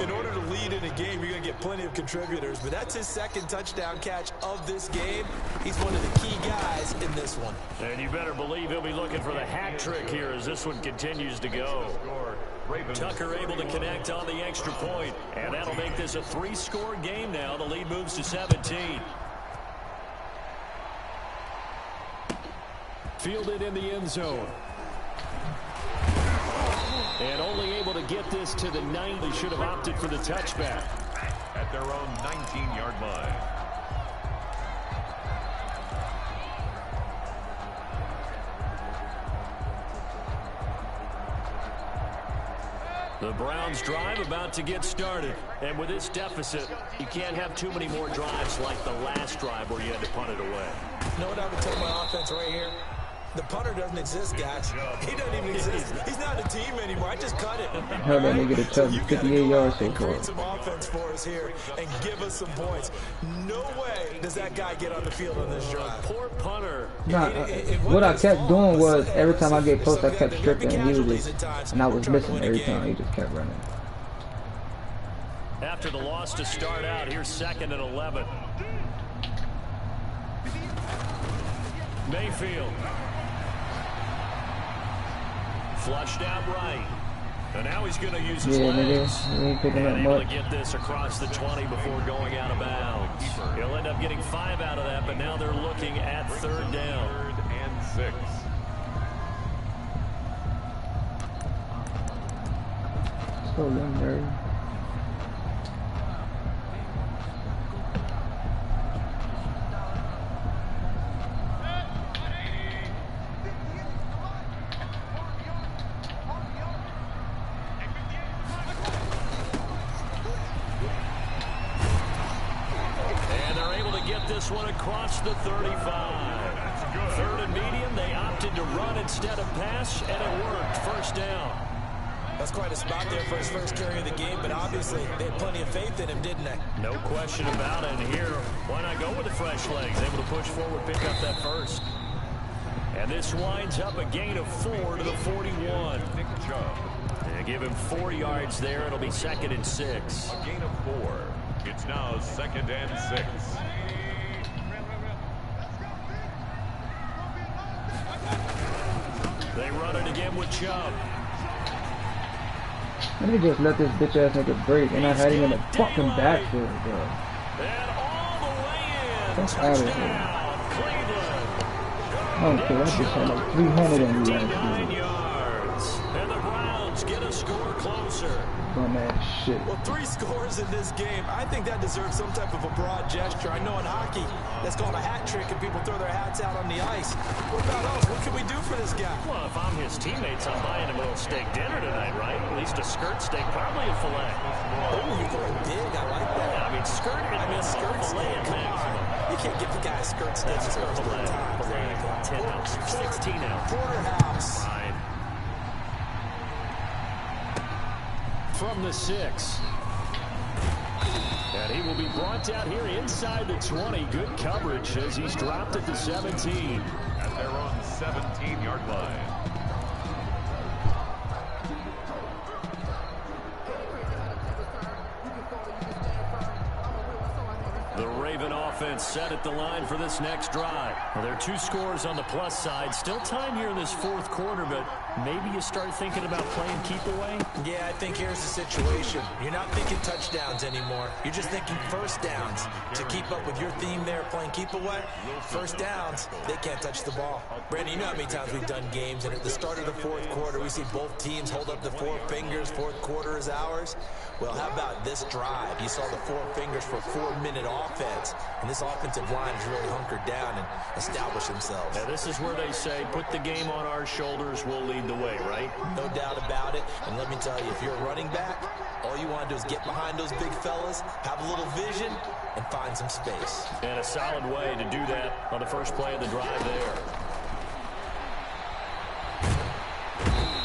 Speaker 5: In order to lead in a game, you're going to get plenty of contributors, but that's his 2nd touchdown catch of this game. He's one of the key guys in this one.
Speaker 3: And you better believe he'll be looking for the hat trick here as this one continues to go. Tucker able to connect on the extra point, and that'll make this a 3-score game now. The lead moves to 17. Fielded in the end zone. And only able to get this to the 9. They should have opted for the touchback.
Speaker 7: At their own 19-yard line.
Speaker 3: The Browns drive about to get started. And with this deficit, you can't have too many more drives like the last drive where you had to punt it away.
Speaker 5: You know what I would tell my offense right here? The punter doesn't exist, guys. He doesn't even exist. He's not a team anymore. I just cut it.
Speaker 2: Hell, that nigga to tell me 58 yards so far.
Speaker 5: Create some offense for us here and give us some points. No way does that guy get on the field on this drive.
Speaker 3: Poor punter.
Speaker 2: Nah, what I kept doing was every time I get close, I kept stripping, and he was just, and I was missing every time. He just kept running.
Speaker 3: After the loss to start out, here's 2nd and 11. Mayfield. Flushed out right. And now he's going to use his legs.
Speaker 2: And
Speaker 3: able to get this across the 20 before going out of bounds. He'll end up getting 5 out of that, but now they're looking at 3rd down.
Speaker 7: 3rd and 6.
Speaker 2: So legendary.
Speaker 3: This one across the 35. 3rd and medium, they opted to run instead of pass, and it worked. 1st down.
Speaker 5: That's quite a spot there for his first carry of the game, but obviously they had plenty of faith in him, didn't they?
Speaker 3: No question about it. And here, why not go with the fresh legs? Able to push forward, pick up that first. And this winds up a gain of 4 to the 41. And give him 4 yards there. It'll be 2nd and 6.
Speaker 7: A gain of 4. It's now 2nd and 6.
Speaker 3: They run it again with Chubb.
Speaker 2: Let me just let this bitch ass nigga break, and I had him in the fucking backfield, bro.
Speaker 3: And all the way in.
Speaker 2: That's out of here. I don't care. I just had like 300 on you last year.
Speaker 3: Yards. And the Browns get a score closer.
Speaker 2: Dumb ass shit.
Speaker 5: Well, 3 scores in this game. I think that deserves some type of a broad gesture. I know in hockey, that's called a hat trick, and people throw their hats out on the ice. What about us? What can we do for this guy?
Speaker 3: Well, if I'm his teammates, I'm buying him a little steak dinner tonight, right? At least a skirt steak, probably a filet.
Speaker 5: Oh, you're going big. I like that.
Speaker 3: Yeah, I mean, skirt and
Speaker 5: skirt
Speaker 3: filet
Speaker 5: steak.
Speaker 3: at maximum.
Speaker 5: You can't give the guy a skirt steak.
Speaker 3: That's a filet. 10 ounce, 16 ounce.
Speaker 5: Porterhouse.
Speaker 3: Fine. From the 6. And he will be brought down here inside the 20. Good coverage as he's dropped at the 17.
Speaker 7: At their own 17-yard line.
Speaker 3: The Raven offense set at the line for this next drive. Well, there are 2 scores on the plus side. Still time here in this 4th quarter, but maybe you start thinking about playing keep away?
Speaker 5: Yeah, I think here's the situation. You're not thinking touchdowns anymore. You're just thinking first downs. To keep up with your theme there, playing keep away, first downs, they can't touch the ball. Brandon, you know how many times we've done games, and at the start of the 4th quarter, we see both teams hold up the 4 fingers, 4th quarter is ours. Well, how about this drive? You saw the 4 fingers for 4-minute offense. And this offensive line has really hunkered down and established themselves.
Speaker 6: Now, this is where they say, put the game on our shoulders, we'll lead the way, right?
Speaker 5: No doubt about it. And let me tell you, if you're a running back, all you want to do is get behind those big fellas, have a little vision, and find some space.
Speaker 6: And a solid way to do that on the first play of the drive there.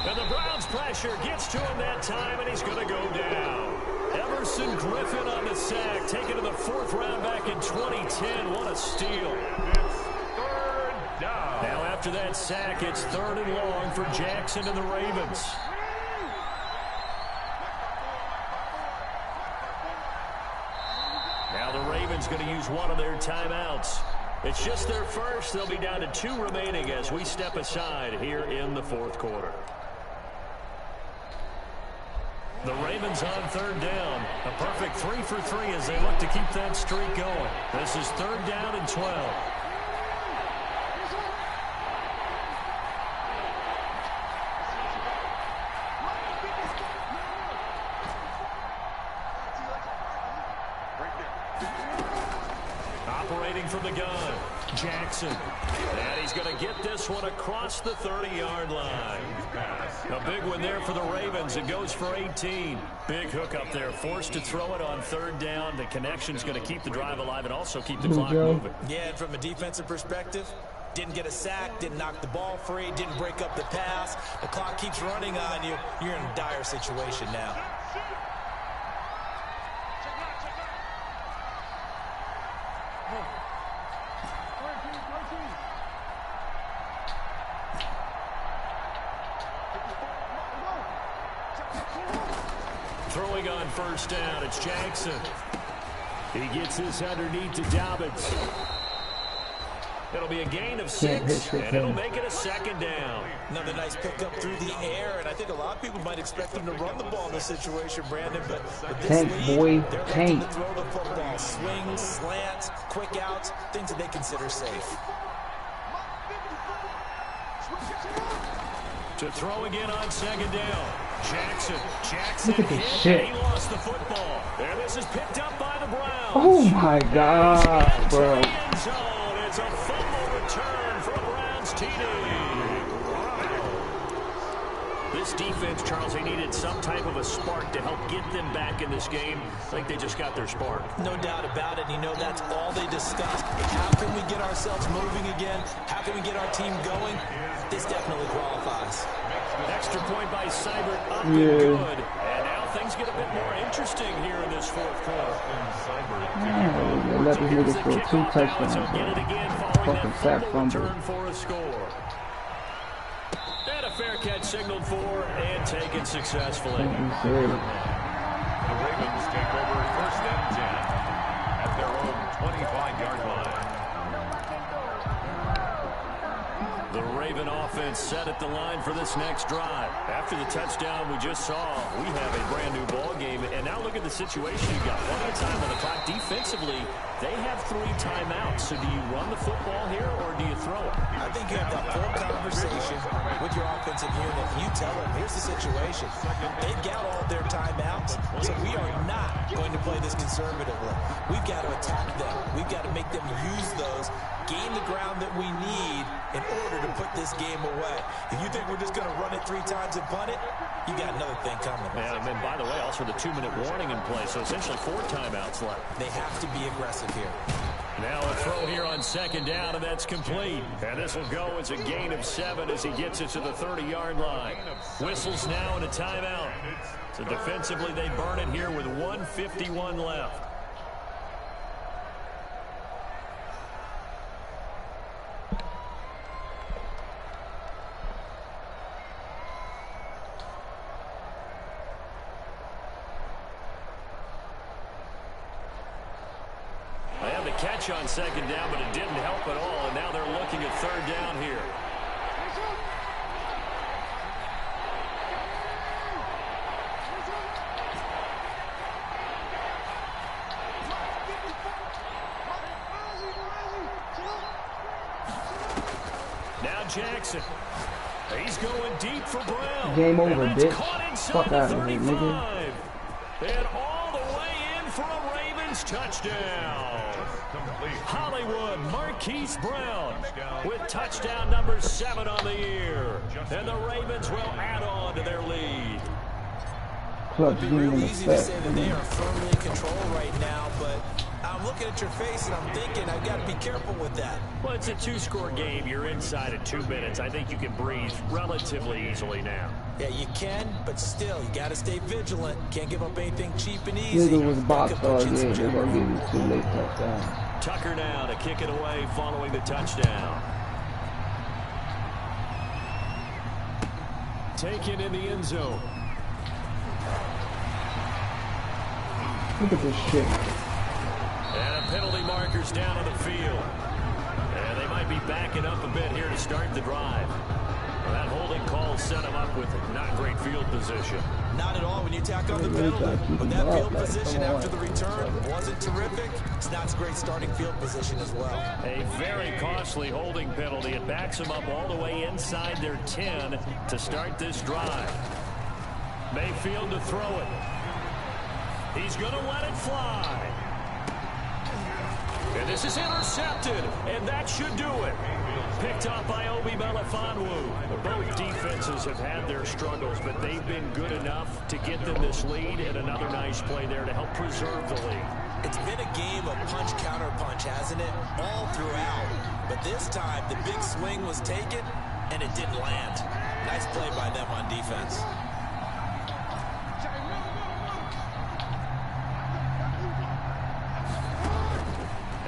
Speaker 6: And the Browns' pressure gets to him that time, and he's going to go down. Everson Griffin on the sack, taken to the 4th round back in 2010. What a steal.
Speaker 7: It's 3rd down.
Speaker 6: Now after that sack, it's 3rd and long for Jackson and the Ravens. Now the Ravens going to use one of their timeouts. It's just their first. They'll be down to 2 remaining as we step aside here in the 4th quarter. The Ravens on 3rd down. A perfect 3 for 3 as they look to keep that streak going. This is 3rd down and 12. Operating from the gun, Jackson. And he's going to get this one across the 30-yard line. A big one there for the Ravens. It goes for 18. Big hook up there. Forced to throw it on 3rd down. The connection's going to keep the drive alive and also keep the clock moving.
Speaker 5: Yeah, and from a defensive perspective, didn't get a sack, didn't knock the ball free, didn't break up the pass. The clock keeps running on you. You're in a dire situation now.
Speaker 6: Throwing on 1st down, it's Jackson. He gets this underneath to Dobbins. It'll be a gain of 6, and it'll make it a 2nd down.
Speaker 5: Another nice pickup through the air, and I think a lot of people might expect him to run the ball in this situation, Brandon, but this lead, they're looking to throw the football. Swings, slants, quick outs, things that they consider safe.
Speaker 6: To throw again on 2nd down. Jackson
Speaker 2: Look at this shit.
Speaker 6: He lost the football. And this is picked up by the Browns.
Speaker 2: Oh my God, bro.
Speaker 6: It's a fumble return for a Browns TD. This defense, Charles, they needed some type of a spark to help get them back in this game. I think they just got their spark.
Speaker 5: No doubt about it. And you know that's all they discussed. How can we get ourselves moving again? How can we get our team going? This definitely qualifies.
Speaker 6: Extra point by Seibert up and good. And now things get a bit more interesting here in this 4th quarter.
Speaker 2: They let these niggas score 2 touchdowns, bro. Fucking sack fumble.
Speaker 6: For a score. And a fair catch signaled for and taken successfully.
Speaker 7: The Ravens take over 1st and 10 at their own 25-yard line.
Speaker 6: The Raven offense set at the line for this next drive. After the touchdown we just saw, we have a brand new ball game. And now look at the situation. You got plenty of time on the clock. Defensively, they have 3 timeouts. So do you run the football here or do you throw it?
Speaker 5: I think you have that full conversation with your offensive unit. You tell them, here's the situation. They've got all their timeouts, so we are not going to play this conservatively. We've got to attack them. We've got to make them use those, gain the ground that we need in order to put this game away. If you think we're just going to run it 3 times and punt it, you got another thing coming.
Speaker 6: Yeah, and then, by the way, also the 2-minute warning in play, so essentially 4 timeouts left.
Speaker 5: They have to be aggressive here.
Speaker 6: Now a throw here on 2nd down, and that's complete. And this will go as a gain of 7 as he gets it to the 30-yard line. Whistles now and a timeout. So defensively, they burn it here with 1:51 left. Catch on 2nd down, but it didn't help at all, and now they're looking at 3rd down here. Now Jackson. He's going deep for Brown.
Speaker 2: Game over, bitch. Fuck out of here, nigga.
Speaker 6: And all the way in for a Ravens touchdown.
Speaker 3: Hollywood, Marquise Brown with touchdown number 7 on the year. And the Ravens will add on to their lead.
Speaker 5: It would be real easy to say that they are firmly in control right now, but I'm looking at your face and I'm thinking I've got to be careful with that.
Speaker 3: Well, it's a 2-score game. You're inside of 2 minutes. I think you can breathe relatively easily now.
Speaker 5: Yeah, you can, but still, you got to stay vigilant. Can't give up anything cheap and easy.
Speaker 2: Nigga was box all game. They're going to give you 2 late touchdowns.
Speaker 3: Tucker now to kick it away following the touchdown. Taken in the end zone.
Speaker 2: Look at this shit.
Speaker 3: And a penalty marker's down on the field. And they might be backing up a bit here to start the drive. Well, that holding call set them up with not great field position.
Speaker 5: Not at all when you tack on the penalty. But that field position after the return wasn't terrific. It's not a great starting field position as well.
Speaker 3: A very costly holding penalty. It backs them up all the way inside their 10 to start this drive. Mayfield to throw it. He's going to let it fly. And this is intercepted, and that should do it. Picked up by Obi Melifonwu. Both defenses have had their struggles, but they've been good enough to get them this lead, and another nice play there to help preserve the lead.
Speaker 5: It's been a game of punch-counter-punch, hasn't it? All throughout. But this time, the big swing was taken, and it didn't land. Nice play by them on defense.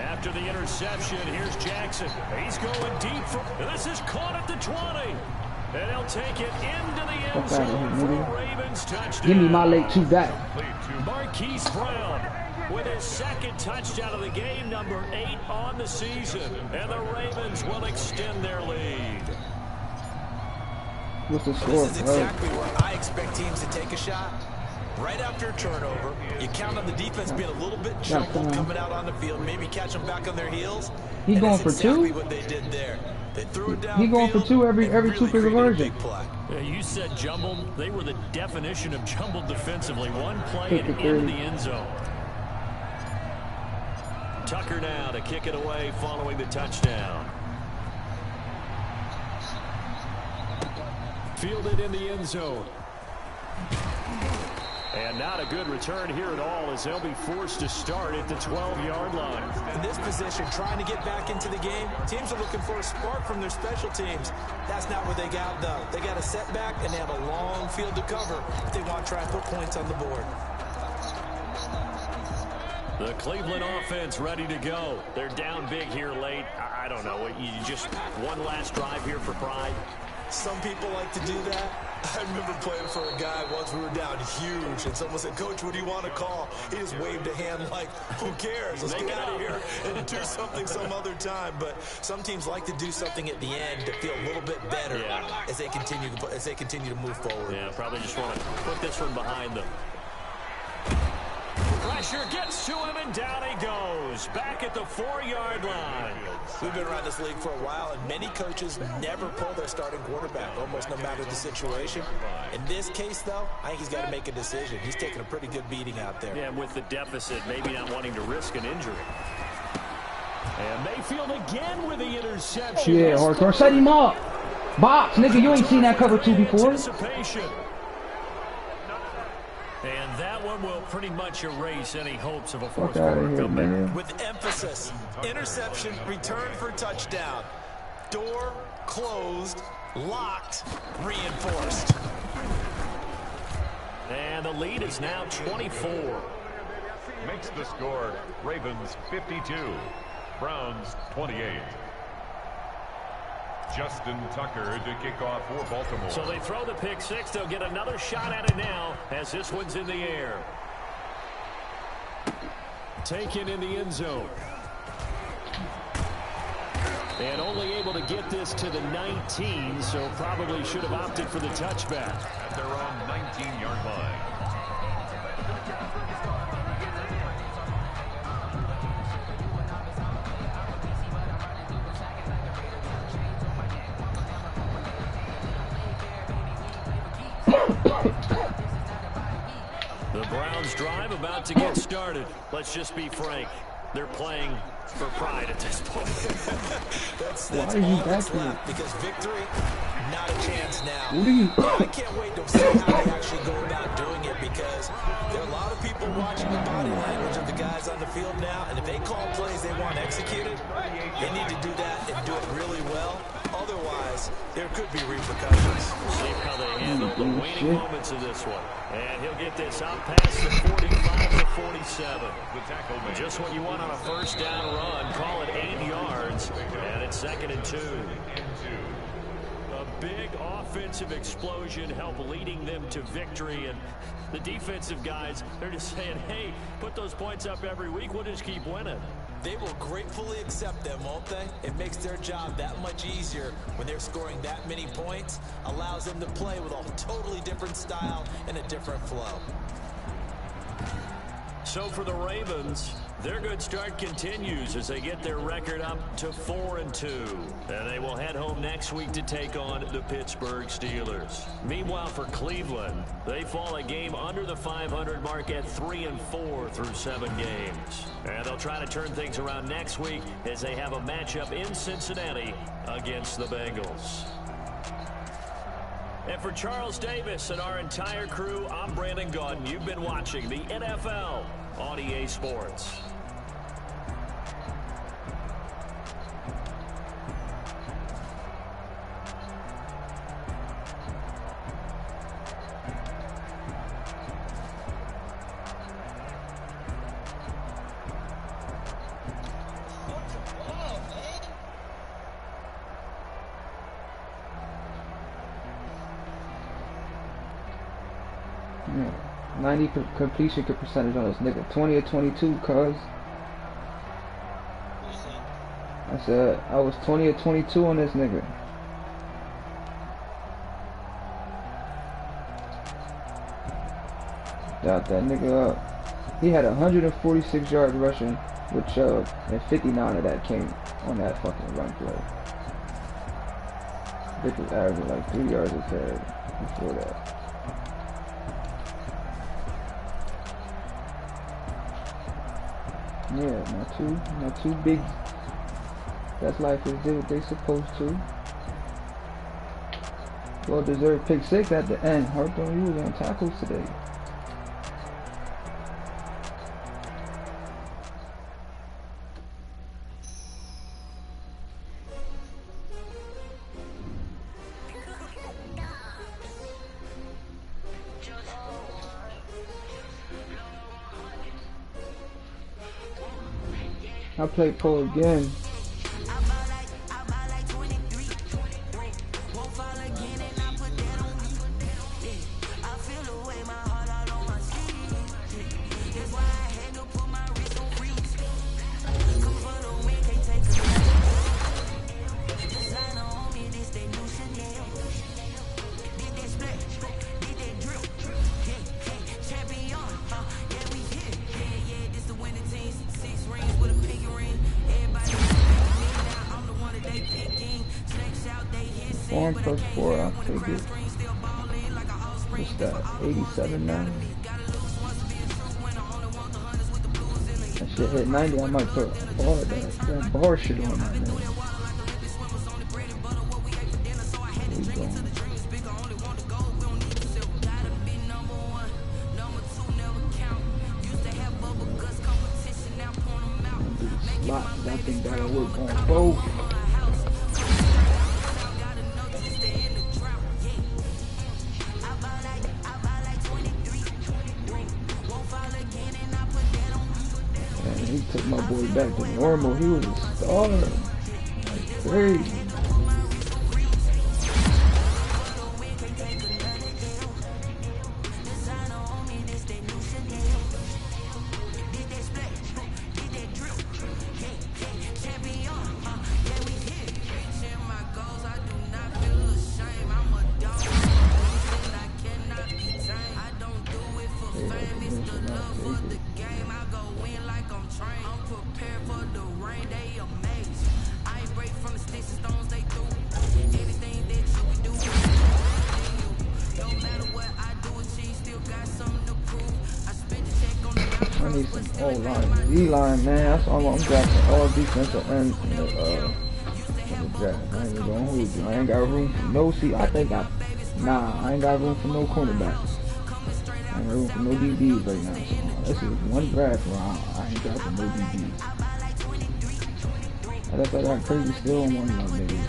Speaker 3: After the interception, here's Jackson. He's going deep. This is caught at the 20. And he'll take it into the end zone for a Ravens touchdown.
Speaker 2: Give me my late 2 back.
Speaker 3: Marquise Brown with his second touchdown of the game, number 8 on the season. And the Ravens will extend their lead.
Speaker 2: What's the score?
Speaker 5: This is exactly where I expect teams to take a shot. Right after a turnover, you count on the defense being a little bit jumbled coming out on the field, maybe catch them back on their heels.
Speaker 2: He's going for
Speaker 5: exactly
Speaker 2: 2?
Speaker 5: what they did there. They threw it down.
Speaker 2: He's going for 2 every 2 conversion.
Speaker 3: Yeah, you said jumbled. They were the definition of jumbled defensively. One play and into the end zone. Tucker now to kick it away following the touchdown. Fielded in the end zone. And not a good return here at all as they'll be forced to start at the 12-yard line.
Speaker 5: In this position, trying to get back into the game, teams are looking for a spark from their special teams. That's not what they got, though. They got a setback, and they have a long field to cover if they want to try and put points on the board.
Speaker 3: The Cleveland offense ready to go. They're down big here late. I don't know. You just one last drive here for pride.
Speaker 5: Some people like to do that. I remember playing for a guy once. We were down huge, and someone said, "Coach, what do you want to call?" He just waved a hand like, "Who cares? Let's get out of here and do something some other time." But some teams like to do something at the end to feel a little bit better as they continue to move forward.
Speaker 3: Yeah, probably just want to put this one behind them. Pressure gets to him, and down he goes. Back at the 4-yard line.
Speaker 5: We've been around this league for a while, and many coaches never pull their starting quarterback, almost no matter the situation. In this case, though, I think he's got to make a decision. He's taking a pretty good beating out there.
Speaker 3: Yeah, and with the deficit, maybe not wanting to risk an injury. And Mayfield again with the interception.
Speaker 2: Yeah, hardcore. Set him up. Box, nigga, you ain't seen that cover 2 before.
Speaker 3: And that one will pretty much erase any hopes of a fourth-quarter comeback.
Speaker 5: With emphasis, interception, return for touchdown. Door closed, locked, reinforced.
Speaker 3: And the lead is now 24.
Speaker 7: Makes the score Ravens 52, Browns 28. Justin Tucker to kick off for Baltimore.
Speaker 3: So they throw the pick 6. They'll get another shot at it now as this one's in the air. Taken in the end zone. And only able to get this to the 19, so probably should have opted for the touchback.
Speaker 7: At their own 19-yard line.
Speaker 3: The Browns drive about to get started. Let's just be frank. they're playing for pride at this point.
Speaker 5: that's
Speaker 2: Why
Speaker 5: all
Speaker 2: are you
Speaker 5: that's
Speaker 2: back here?
Speaker 5: left, because victory, not a chance now.
Speaker 2: What are you?
Speaker 5: I can't wait to see how they actually go about doing it, because there are a lot of people watching the body language of the guys on the field now, and if they call plays they want executed, they need to do that and do it really well. Otherwise, there could be repercussions.
Speaker 3: See how they handle the waning moments of this one. And he'll get this out past the 45 to 47.
Speaker 7: The tackle made.
Speaker 3: Just what you want on a first down run. Call it 8 yards. And it's 2nd and 2. A big offensive explosion helped leading them to victory. And the defensive guys, they're just saying, hey, put those points up every week. We'll just keep winning.
Speaker 5: They will gratefully accept them, won't they? It makes their job that much easier when they're scoring that many points. Allows them to play with a totally different style and a different flow.
Speaker 3: So for the Ravens, their good start continues as they get their record up to 4-2. And they will head home next week to take on the Pittsburgh Steelers. Meanwhile, for Cleveland, they fall a game under the 500 mark at 3-4 through 7 games. And they'll try to turn things around next week as they have a matchup in Cincinnati against the Bengals. And for Charles Davis and our entire crew, I'm Brandon Gaudin. You've been watching the NFL on EA Sports.
Speaker 2: Yeah. 90 completion percentage on this nigga. 20 or 22, cuz. I said I was 20 or 22 on this nigga. Got that nigga up. He had 146 yards rushing with Chubb, and 59 of that came on that fucking run play. Bitch was averaging like 3 yards a carry before that. Yeah, not too big. That's life is did what they supposed to. Well deserved pick 6 at the end. Harped on you on tackles today. I played pro again. +4, I'll take it. What's that? 87 now? That shit hit 90, I might put that bar shit on that, man. Where we going? Slots, I think that'll work on both. He took my boy back to normal. He was a star. Like crazy.
Speaker 1: I'm prepared for the rain, they amazed. I ain't break from the sticks and stones.
Speaker 2: O-line, D-line, man. That's all I'm drafting. All defensive ends in the draft. I ain't even gonna hold you. I ain't got room for no I ain't got room for no cornerbacks. I ain't got room for no DBs right now. So this is one draft where I ain't drafting no DBs. I got crazy still on one of my niggas.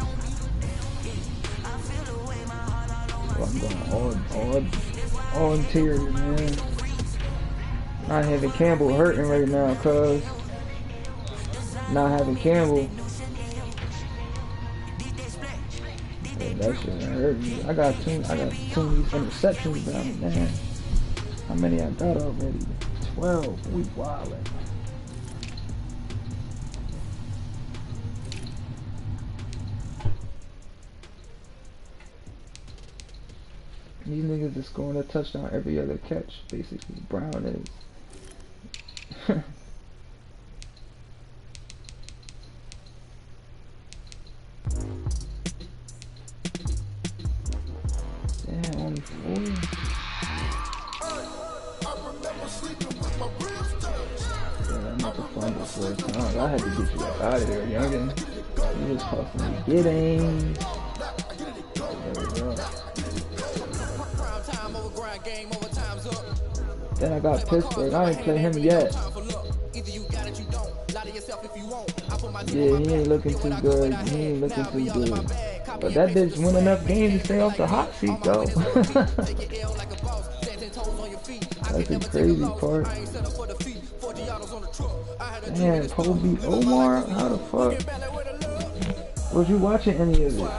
Speaker 2: So I'm going all interior, man. Not having Campbell hurting right now, cuz. Not having Campbell. Yeah, that shit hurt me. I got two of these interceptions down, man. How many I got already? 12. We wildin'. These niggas is scoring a touchdown every other catch, basically. Brown is. Damn, only 4. Yeah, I'm not the fumble 4 times. I had to get you out of there, youngin'. You was costing me getting. There we go. Then I got Pittsburgh. I ain't play him yet. Yeah, he ain't looking too good. But that bitch win enough games to stay off the hot seat, though. That's the crazy part. Man, Cole beat Omar? How the fuck? Was you watching any of it?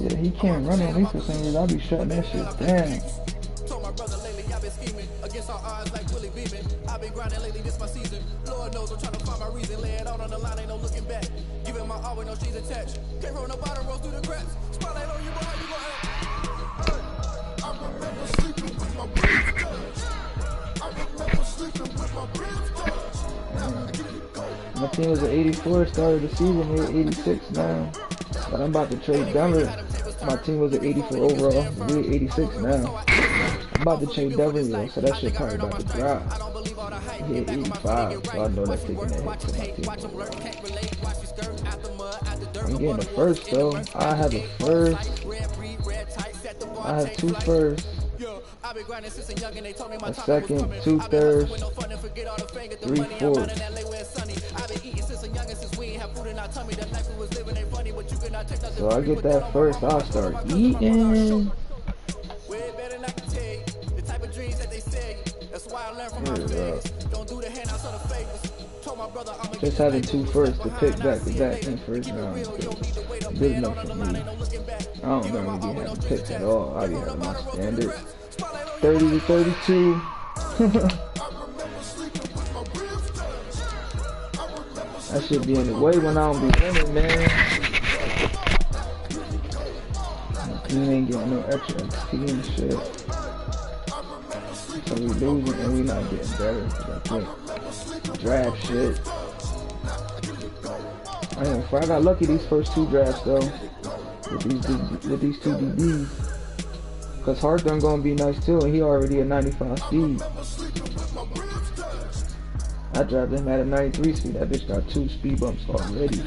Speaker 2: Yeah, he can't run on me for some reason. I'll be shutting that shit down. Told my brother lately I've been scheming against our odds like Willie Beeman. I've been grinding lately, this my season. Lord knows I'm trying to find my reason. Lay it out on the line, ain't no looking back. Giving my all with no strings attached. Can't roll no bottom, rolls through the cracks. Spotlight on you, boy, how you gon' act? I remember sleeping with my brains touched. My team was at 84, started the season, we're at 86 now. But I'm about to trade Denver. My team was at 84 overall, we're at 86 now. I'm about to trade Denver, yo, so that shit probably about to drop. He hit 85, so I know that's taking a hit to my team overall. I'm getting a first though. I have a first. I have 2 firsts. A second, 2 thirds, 3 fourths. So I get that first, I'll start eating. Just having 2 firsts to pick back to back in first round is good enough for me. I don't normally be having picks at all. I be having my standard 30 to 32. That should be in the way when I don't be winning, man. You ain't getting no extra XP and shit. So we losing and we not getting better. I think draft shit. I got lucky these first 2 drafts though. With these 2 DBs. Cause Hartman gonna be nice too, and he already at 95 speed. I drafted him at a 93 speed. That bitch got 2 speed bumps already.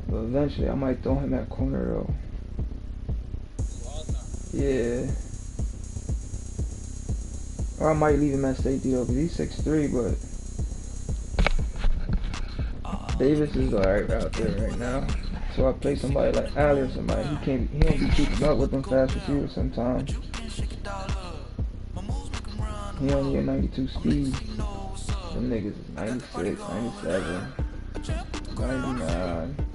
Speaker 2: But eventually, I might throw him at corner though. Yeah. Or I might leave him at safety though, because he's 6'3", but Davis is alright out there right now. So I play somebody like Allen or somebody. He don't be keeping up with them fast receivers sometimes. He only at 92 speed. Them niggas is 96, 97, 99.